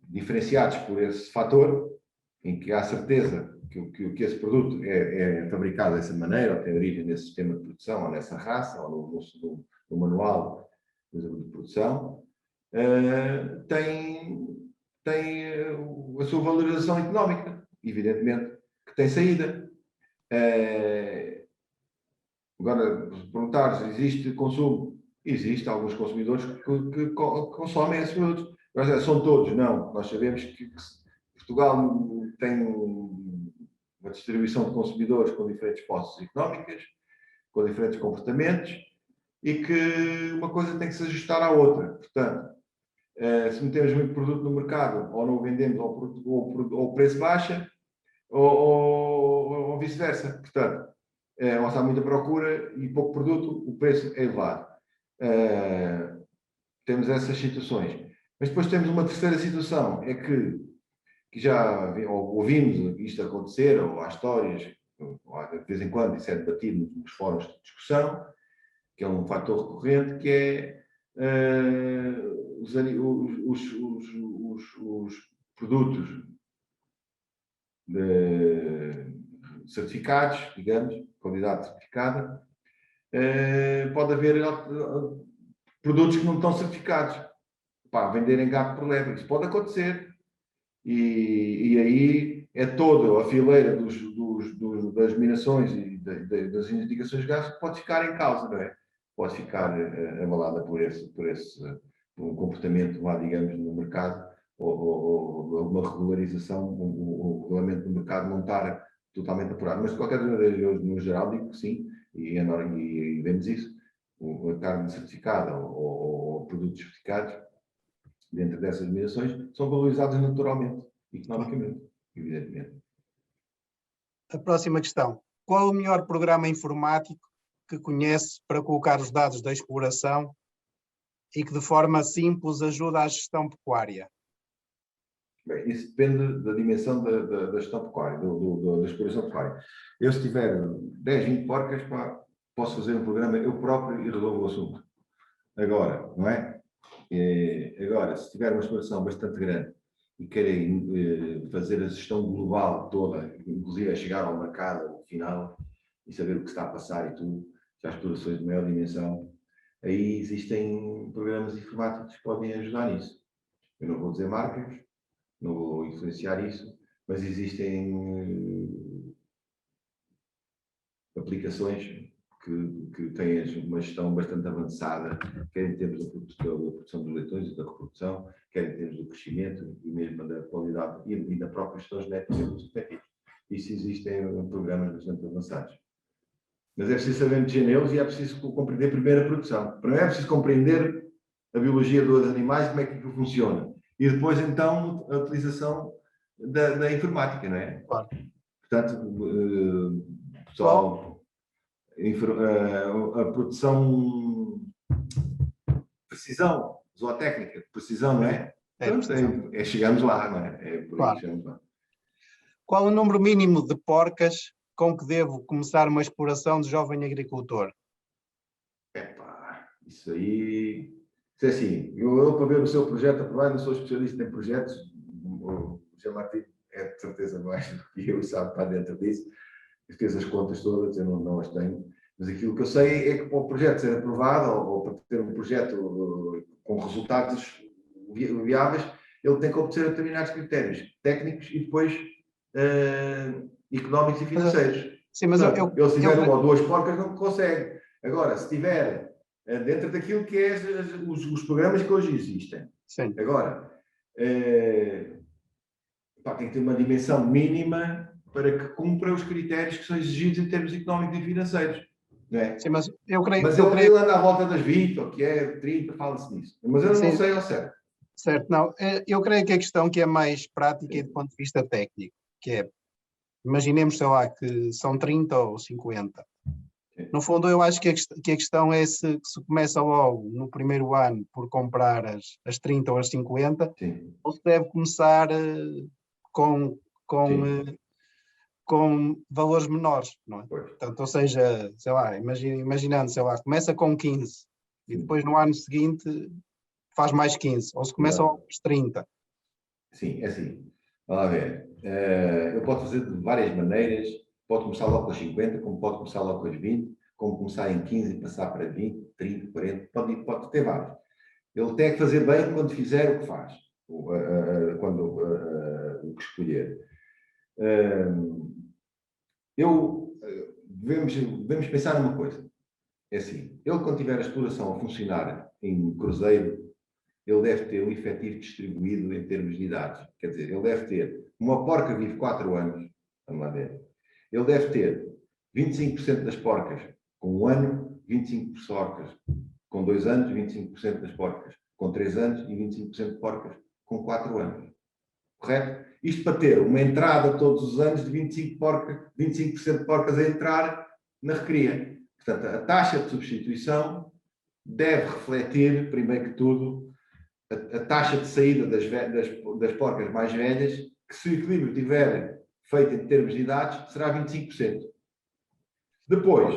diferenciados por esse fator, em que há certeza que esse produto é fabricado dessa maneira, ou tem origem nesse sistema de produção, ou nessa raça, ou no manual de produção, tem a sua valorização económica, evidentemente, que tem saída. Agora, se perguntares, existe consumo? Existe alguns consumidores que consomem esses produtos. Agora, são todos? Não. Nós sabemos que Portugal tem uma distribuição de consumidores com diferentes posses económicas, com diferentes comportamentos, e que uma coisa tem que se ajustar à outra. Portanto, se metemos muito produto no mercado, ou não o vendemos, ou o preço baixa, ou vice-versa. Portanto, ou se há muita procura e pouco produto, o preço é elevado. Temos essas situações. Mas depois temos uma terceira situação, é que já ouvimos isto acontecer, ou há histórias, ou de vez em quando, isso é debatido nos fóruns de discussão, que é um fator recorrente, que é os produtos certificados, digamos, qualidade certificada, pode haver produtos que não estão certificados, para venderem gato por lebre. Isso pode acontecer. E aí é toda a fileira das minerações e das indicações de gás que pode ficar em causa, não é? Pode ficar abalada por um comportamento, lá, digamos, no mercado, ou uma regularização, o regulamento do mercado não estar totalmente apurado. Mas, de qualquer maneira, eu, no geral, digo que sim, e vemos isso, a carne certificada ou produtos certificados, dentro dessas minerações, são valorizados naturalmente, economicamente, evidentemente. A próxima questão. Qual o melhor programa informático que conhece para colocar os dados da exploração e que de forma simples ajuda à gestão pecuária? Bem, isso depende da dimensão da gestão pecuária, da exploração pecuária. Eu, se tiver 10, 20 porcas, posso fazer um programa eu próprio e resolvo o assunto. Agora, não é? Agora, se tiver uma exploração bastante grande e querem fazer a gestão global toda, inclusive a chegar ao mercado final e saber o que está a passar e tudo, já explorações de maior dimensão, aí existem programas informáticos que podem ajudar nisso. Eu não vou dizer marcas, não vou influenciar isso, mas existem aplicações que têm uma gestão bastante avançada, quer em termos da produção dos leitões e da reprodução, quer em termos do crescimento e mesmo da qualidade e da própria gestão genética dos específicos. Isso existem programas bastante avançados. Mas é preciso saber mexer neles e é preciso compreender primeiro a produção. Primeiro é preciso compreender a biologia dos animais, como é que aquilo funciona. E depois, então, a utilização da informática, não é? Claro. Portanto, pessoal, a produção, precisão, zootécnica, precisão, não é? Chegamos lá, não é? É por aí que chegamos lá. Qual o número mínimo de porcas com que devo começar uma exploração de jovem agricultor? Isso aí... Isso é assim, eu para ver o seu projeto aprovado, não sou especialista em projetos, o Jean Martins é de certeza mais do que eu, sabe, está dentro disso, fez as contas todas, eu não as tenho, mas aquilo que eu sei é que para o projeto ser aprovado, ou para ter um projeto com resultados viáveis, ele tem que obter determinados critérios técnicos e depois económicos e financeiros. Sim, mas portanto, ele se tiver uma ou duas porcas não consegue. Agora, se tiver dentro daquilo que é os programas que hoje existem. Sim. Agora, tem que ter uma dimensão mínima para que cumpra os critérios que são exigidos em termos económicos e financeiros. Não é? Sim, mas eu creio... Mas ele anda à volta das 20, ou que é 30, fala-se nisso. Mas eu não sei ao certo. Certo, não. Eu creio que a questão que é mais prática e do ponto de vista técnico, que é, imaginemos, sei lá, que são 30 ou 50. No fundo, eu acho que a questão é se começa logo no primeiro ano por comprar as 30 ou as 50, sim, ou se deve começar com valores menores, não é? Portanto, ou seja, sei lá, imaginando, sei lá, começa com 15 e depois no ano seguinte faz mais 15, ou se começa logo com os 30. Sim, é assim. Vamos lá ver. Eu posso fazer de várias maneiras. Pode começar logo com as 50, como pode começar logo com as 20, como começar em 15 e passar para 20, 30, 40, pode ter vários. Ele tem que fazer bem quando fizer o que faz, quando o que escolher. Devemos pensar numa coisa. É assim, ele quando tiver a exploração a funcionar em cruzeiro, ele deve ter um efetivo distribuído em termos de idades. Quer dizer, ele deve ter, uma porca vive 4 anos, vamos lá ver, ele deve ter 25% das porcas com 1 ano, 25% porcas com 2 anos, 25% das porcas com 3 anos e 25% de porcas com 4 anos. Correto? Isto para ter uma entrada todos os anos de 25% de porcas a entrar na recria. Portanto, a taxa de substituição deve refletir, primeiro que tudo, a taxa de saída das porcas mais velhas, que se o equilíbrio estiver feito em termos de idades, será 25%. Depois,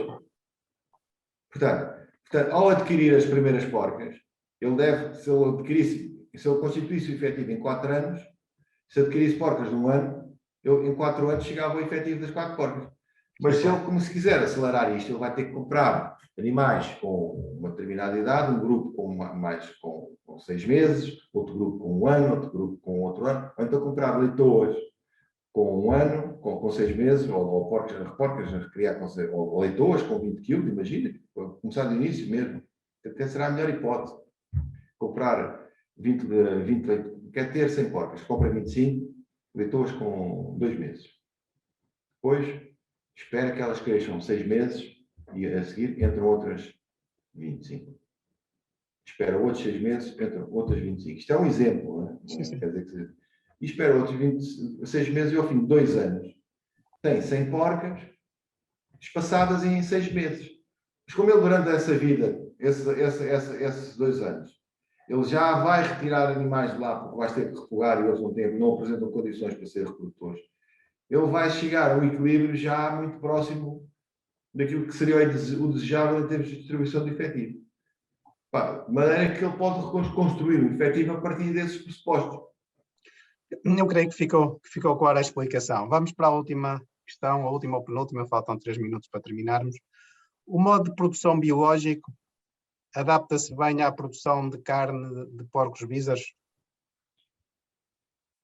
portanto, ao adquirir as primeiras porcas, ele deve, se ele constituísse o efetivo em 4 anos, se adquirisse porcas num ano, em 4 anos chegava ao efetivo das 4 porcas. Mas se ele, como se quiser acelerar isto, ele vai ter que comprar animais com uma determinada idade, um grupo com 6 meses, outro grupo com 1 ano, outro grupo com outro ano, ou então comprar leitoas com 1 ano, com 6 meses, ou porcas a criar ou leitoas com 20 quilos, imagina, começar do início mesmo, até será a melhor hipótese. Comprar 20 leitões, quer ter 100 porcas, compra 25 leitoas com 2 meses. Depois, espera que elas cresçam 6 meses e a seguir entram outras 25. Espera outros 6 meses, entram outras 25. Isto é um exemplo, não é? Sim. Quer dizer que, e espera outros 6 meses e ao fim de 2 anos tem 100 porcas espaçadas em 6 meses. Mas como ele durante essa vida, esses 2 anos, ele já vai retirar animais de lá porque vai ter que refugar e eles não apresentam condições para ser reprodutores, ele vai chegar a um equilíbrio já muito próximo daquilo que seria o desejável em termos de distribuição de efetivo. De maneira que ele pode reconstruir o efetivo a partir desses pressupostos. Eu creio que ficou clara a explicação. Vamos para a última questão, a última ou penúltima, faltam 3 minutos para terminarmos. O modo de produção biológico adapta-se bem à produção de carne de porcos bízaros?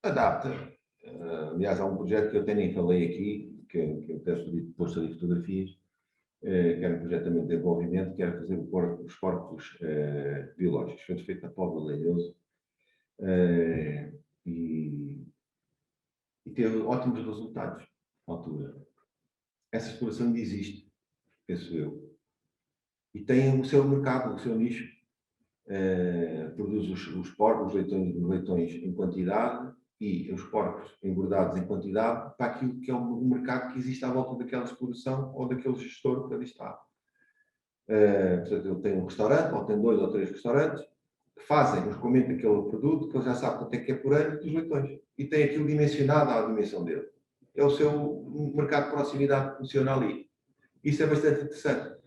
Adapta. Aliás, há um projeto que eu nem falei aqui, que eu tenho posto ali fotografias, que era um projeto também de desenvolvimento, que era fazer os porcos biológicos. Foi feito na Póvoa de Lanhoso e teve ótimos resultados na altura. Essa exploração ainda existe, penso eu. E tem o seu mercado, o seu nicho. Produz os porcos, os leitões em quantidade e os porcos engordados em quantidade para aquilo que é o mercado que existe à volta daquela exploração ou daquele gestor que ali está. Portanto, ele tem um restaurante, ou tem 2 ou 3 restaurantes, que fazem o escoamento daquele produto, que ele já sabe quanto é que é por ano, dos leitões. E tem aquilo dimensionado à dimensão dele. É o seu mercado de proximidade que funciona ali. Isso é bastante interessante.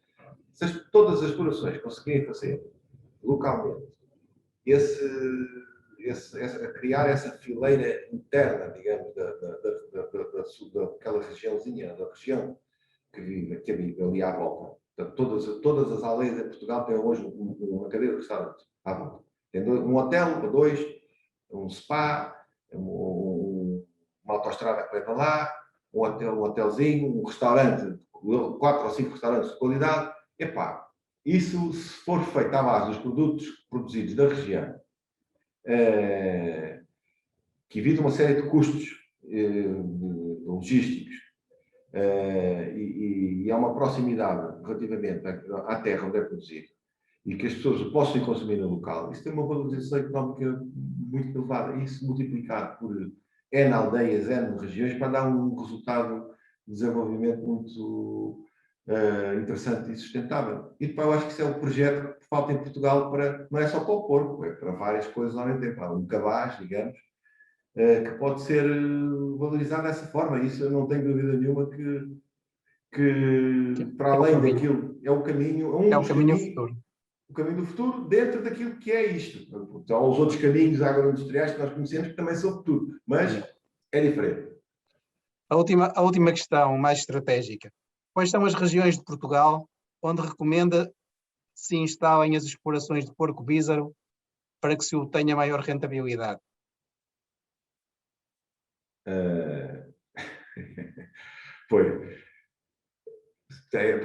Se todas as explorações conseguirem fazer localmente criar essa fileira interna, digamos, daquela regiãozinha, da região que vive ali à volta. Portanto, todas as aldeias em Portugal têm hoje uma cadeia de restaurantes à volta. Tem um hotel para 2, um spa, uma autoestrada que leva lá, um hotelzinho, um restaurante, 4 ou 5 restaurantes de qualidade. Epá, isso, se for feito à base dos produtos produzidos da região, que evita uma série de custos logísticos e há uma proximidade relativamente à terra onde é produzido e que as pessoas possam consumir no local, isso tem uma valorização económica muito elevada. Isso multiplicado por N aldeias, N regiões, para dar um resultado de desenvolvimento muito interessante e sustentável. E depois eu acho que isso é um projeto que falta em Portugal não é só para o porco, é para várias coisas ao mesmo tempo. Há um cabaz, digamos, que pode ser valorizado dessa forma. Isso eu não tenho dúvida nenhuma que para além daquilo, é o caminho, é o caminho futuro. O caminho do futuro dentro daquilo que é isto. Então, há os outros caminhos agroindustriais que nós conhecemos que também são futuro, mas é diferente. A última questão, mais estratégica. Quais são as regiões de Portugal onde recomenda se instalem as explorações de porco bízaro para que se obtenha maior rentabilidade? Pois. Eu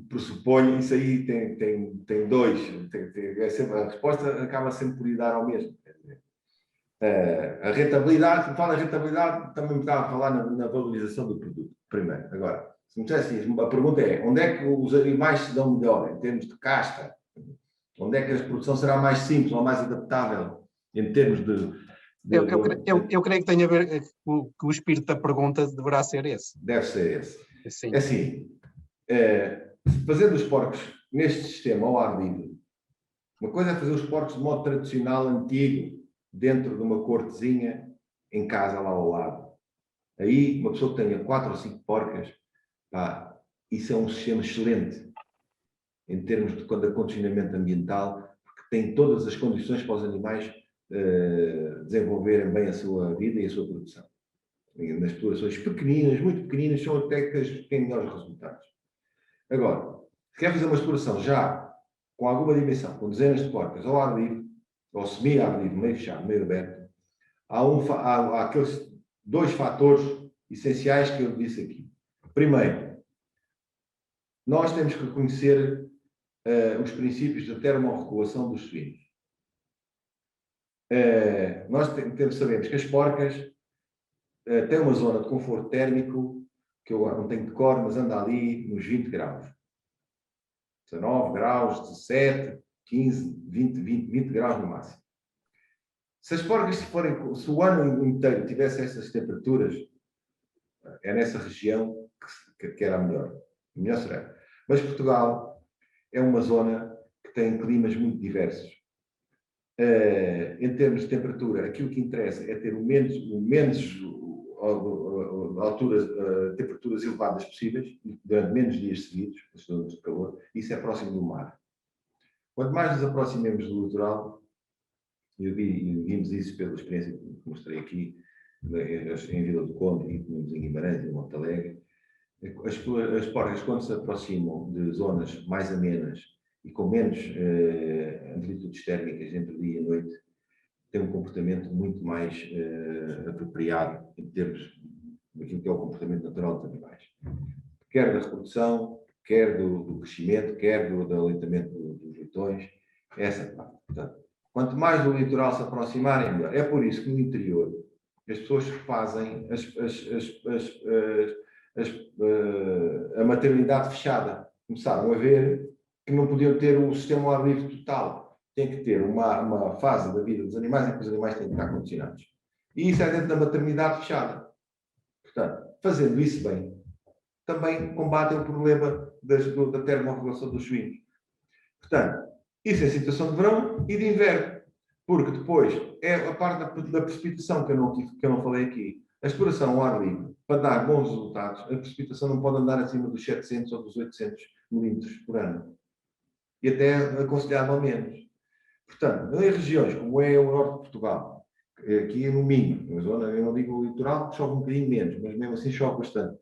pressuponho, isso aí tem 2. A resposta acaba sempre por ir dar ao mesmo. A rentabilidade, fala a rentabilidade, também me estava a falar na valorização do produto, primeiro. Agora, se me dissesse assim, a pergunta é, onde é que os animais se dão melhor, em termos de casca? Onde é que a produção será mais simples ou mais adaptável, em termos Eu creio que tem a ver que o espírito da pergunta deverá ser esse. Deve ser esse. Sim. É assim, fazendo os porcos neste sistema ao ar livre, uma coisa é fazer os porcos de modo tradicional, antigo, dentro de uma cortezinha, em casa lá ao lado. Aí, uma pessoa que tenha 4 ou 5 porcas, isso é um sistema excelente, em termos de acondicionamento ambiental, porque tem todas as condições para os animais desenvolverem bem a sua vida e a sua produção. Nas explorações pequeninas, muito pequeninas, são até que têm melhores resultados. Agora, se quer fazer uma exploração já com alguma dimensão, com dezenas de porcas ao ar livre, ou semi-ar livre, meio fechado, meio aberto, há aqueles 2 fatores essenciais que eu disse aqui. Primeiro, nós temos que conhecer os princípios da termorregulação dos suínos. Nós sabemos que as porcas têm uma zona de conforto térmico, que eu não tenho de cor, mas anda ali nos 20 graus. 19 graus, 17, 15, 20 graus no máximo. Se as porcas se o ano inteiro tivesse essas temperaturas, é nessa região que era melhor. Melhor será. Mas Portugal é uma zona que tem climas muito diversos. Em termos de temperatura, aquilo que interessa é ter o menos alturas, temperaturas elevadas possíveis, durante menos dias seguidos, as zonas de calor. Isso é próximo do mar. Quanto mais nos aproximemos do litoral, e vimos isso pela experiência que mostrei aqui, em Vila do Conde e em Guimarães e em Monte Alegre, as porcas, quando se aproximam de zonas mais amenas e com menos amplitudes térmicas entre dia e noite, têm um comportamento muito mais apropriado em termos daquilo que é o comportamento natural dos animais. Quer da reprodução, quer do crescimento, quer do aleitamento dos leitões, essa parte. Portanto, quanto mais do litoral se aproximarem, melhor. É por isso que no interior as pessoas que fazem a maternidade fechada começaram a ver que não podiam ter um sistema ao ar livre total. Tem que ter uma fase da vida dos animais em que os animais têm que estar condicionados. E isso é dentro da maternidade fechada. Portanto, fazendo isso bem, também combatem o problema da termorregulação dos suínos. Portanto, isso é situação de verão e de inverno. Porque depois é a parte da precipitação que eu não falei aqui. A exploração ao ar livre, para dar bons resultados, a precipitação não pode andar acima dos 700 ou dos 800 milímetros por ano. E até aconselhável menos. Portanto, em regiões como é o norte de Portugal, aqui no Minho, na zona, eu não digo o litoral, chove um bocadinho menos, mas mesmo assim chove bastante.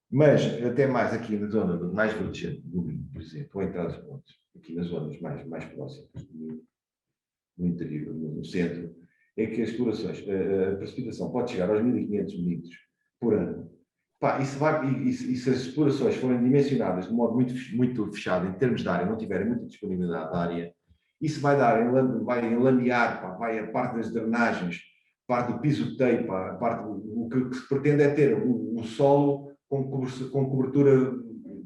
Mas até mais aqui na zona mais vertigente do Minho, por exemplo, ou em Trás-os-Montes, aqui nas zonas mais próximas do Minho, no interior, no centro, é que as explorações, a precipitação pode chegar aos 1500 milímetros por ano. E se as explorações forem dimensionadas de modo muito fechado, em termos de área, não tiverem muita disponibilidade de área, isso vai enlamear, vai a parte das drenagens, parte do pisoteio, o que se pretende é ter o solo com cobertura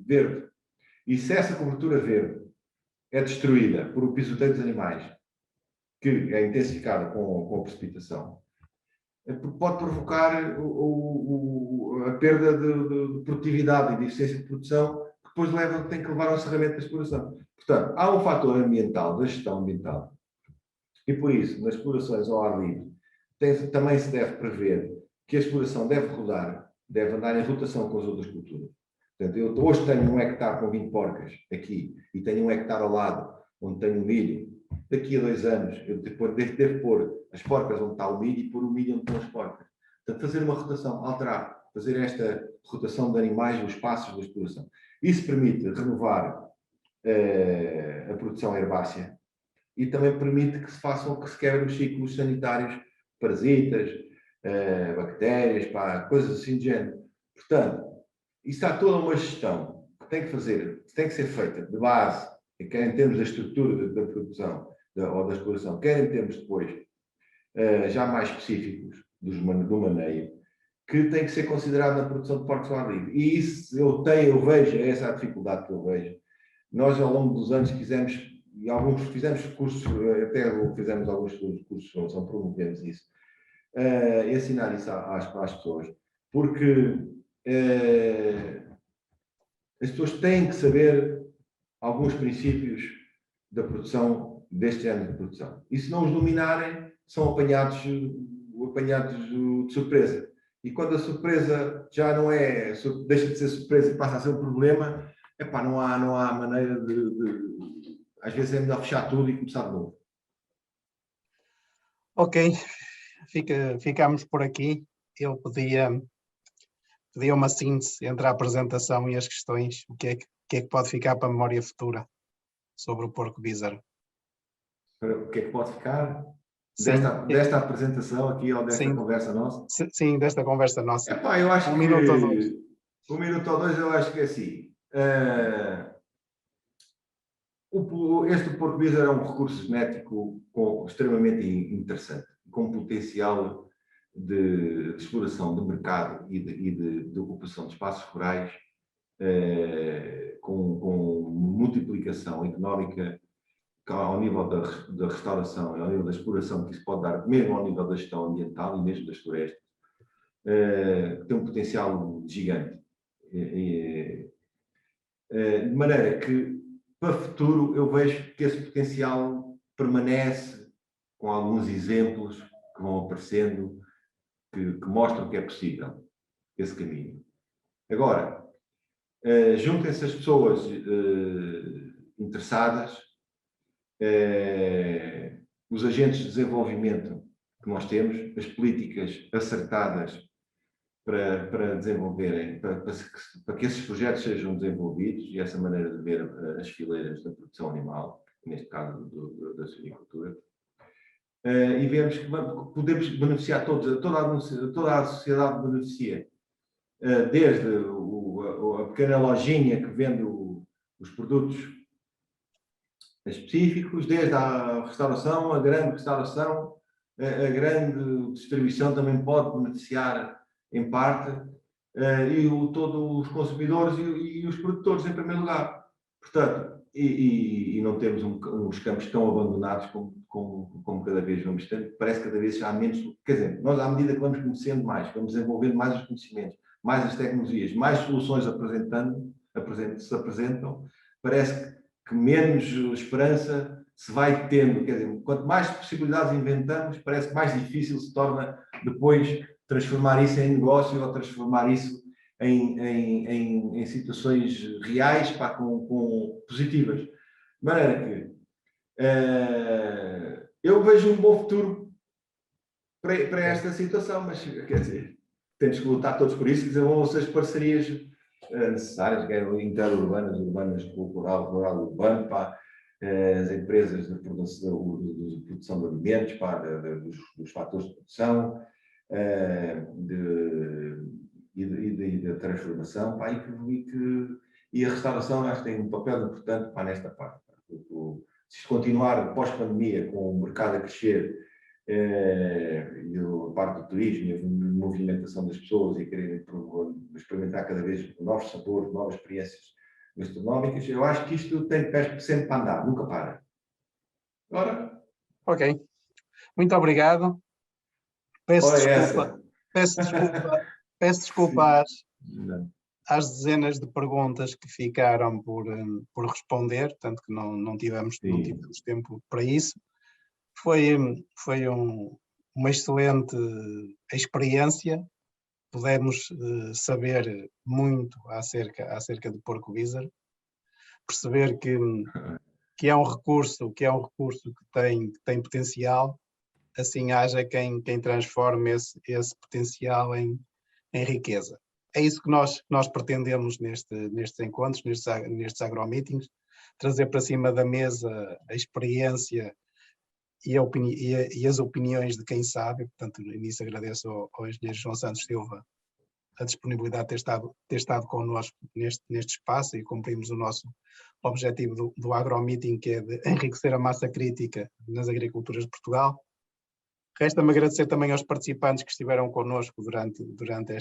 verde. E se essa cobertura verde é destruída por o pisoteio dos animais, que é intensificada com a precipitação, pode provocar a perda de produtividade e de eficiência de produção, que depois tem que levar ao encerramento da exploração. Portanto, há um fator ambiental, da gestão ambiental, e por isso, nas explorações ao ar livre, também se deve prever que a exploração deve andar em rotação com as outras culturas. Portanto, eu hoje tenho 1 hectare com 20 porcas aqui, e tenho 1 hectare ao lado, onde tenho milho. Daqui a 2 anos, eu devo pôr as porcas onde está o milho e pôr o milho onde estão as porcas. Portanto, fazer uma rotação, alterar, fazer esta rotação de animais nos espaços da exploração. Isso permite renovar a produção herbácea e também permite que se quebrem os ciclos sanitários, parasitas, bactérias, coisas assim de género. Portanto, isso há toda uma gestão que tem que ser feita de base, quer em termos da estrutura da produção ou da exploração, quer em termos depois já mais específicos do maneio, que tem que ser considerado na produção de porcos ao ar livre. E isso eu vejo, é essa a dificuldade que eu vejo. Nós, ao longo dos anos, fizemos cursos, até fizemos alguns cursos de formação, promovemos isso. ensinar isso às pessoas, porque as pessoas têm que saber alguns princípios da produção, deste género de produção. E se não os dominarem, são apanhados de surpresa. E quando a surpresa já não é, deixa de ser surpresa e passa a ser um problema, epá, não há maneira às vezes é melhor fechar tudo e começar de novo. Ok, ficamos por aqui. Eu pedia uma síntese entre a apresentação e as questões. O que é que pode ficar para a memória futura sobre o porco bízaro? O que é que pode ficar Desta apresentação aqui ou desta conversa nossa? Sim, desta conversa nossa. Epá, eu acho minuto ou dois. Um minuto ou dois, eu acho que é assim. Este porco bízaro é um recurso genético extremamente interessante, com potencial de exploração de mercado e de ocupação de espaços rurais, com multiplicação económica ao nível da restauração e ao nível da exploração que isso pode dar, mesmo ao nível da gestão ambiental e mesmo das florestas, tem um potencial gigante. De maneira que, para o futuro, eu vejo que esse potencial permanece, com alguns exemplos que vão aparecendo, que mostram que é possível esse caminho. Agora, juntem-se as pessoas interessadas, os agentes de desenvolvimento que nós temos, as políticas acertadas para desenvolverem, para que esses projetos sejam desenvolvidos, e essa maneira de ver as fileiras da produção animal, neste caso da suinicultura, e vemos que podemos beneficiar todos, toda a sociedade beneficia, desde a pequena lojinha que vende os produtos específicos, desde a restauração, a grande restauração, a grande distribuição também pode beneficiar em parte, e todos os consumidores e os produtores em primeiro lugar. Portanto, e não temos uns campos tão abandonados como cada vez vamos tendo, parece que cada vez há menos, quer dizer, nós à medida que vamos conhecendo mais, vamos desenvolvendo mais os conhecimentos, mais as tecnologias, mais soluções se apresentam, parece que menos esperança se vai tendo, quer dizer, quanto mais possibilidades inventamos, parece que mais difícil se torna depois transformar isso em negócio ou transformar isso em situações reais, com positivas. De maneira que eu vejo um bom futuro para esta situação, mas quer dizer, temos que lutar todos por isso, desenvolvam-se as parcerias necessárias, interurbanas, urbanas, rural, urbano, para as empresas de produção de alimentos, dos fatores de produção, e da transformação, e a restauração acho que tem um papel importante nesta parte. Se continuar pós-pandemia com o mercado a crescer, e a parte do turismo e a movimentação das pessoas e quererem experimentar cada vez novos sabores, novas experiências gastronómicas, eu acho que isto tem pés sempre para andar, nunca para. Agora? Ok. Muito obrigado. Peço desculpa às dezenas de perguntas que ficaram por responder, tanto que não tivemos tempo para isso. Foi uma excelente experiência. Pudemos saber muito acerca do porco bízaro, perceber que é um recurso que tem potencial, assim haja quem transforme esse potencial em riqueza. É isso que nós pretendemos nestes encontros, nestes agromeetings, trazer para cima da mesa a experiência e as opiniões de quem sabe. Portanto, nisso agradeço ao engenheiro João Santos Silva a disponibilidade de ter estado connosco neste espaço, e cumprimos o nosso objetivo do agromeeting, que é de enriquecer a massa crítica nas agriculturas de Portugal. Resta-me agradecer também aos participantes que estiveram connosco durante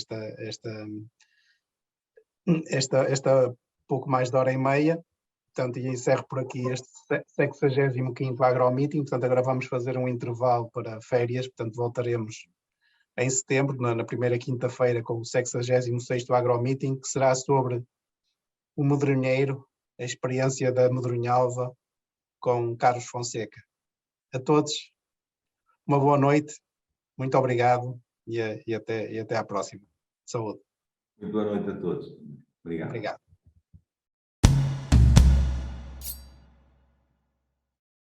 esta pouco mais de hora e meia. Portanto, e encerro por aqui este 65º agromeeting. Portanto, agora vamos fazer um intervalo para férias, portanto voltaremos em setembro, na primeira quinta-feira, com o 66º AgroMeeting, que será sobre o medronheiro, a experiência da medronhalva com Carlos Fonseca. A todos, uma boa noite, muito obrigado e até à próxima. Saúde. Muito boa noite a todos. Obrigado. Obrigado.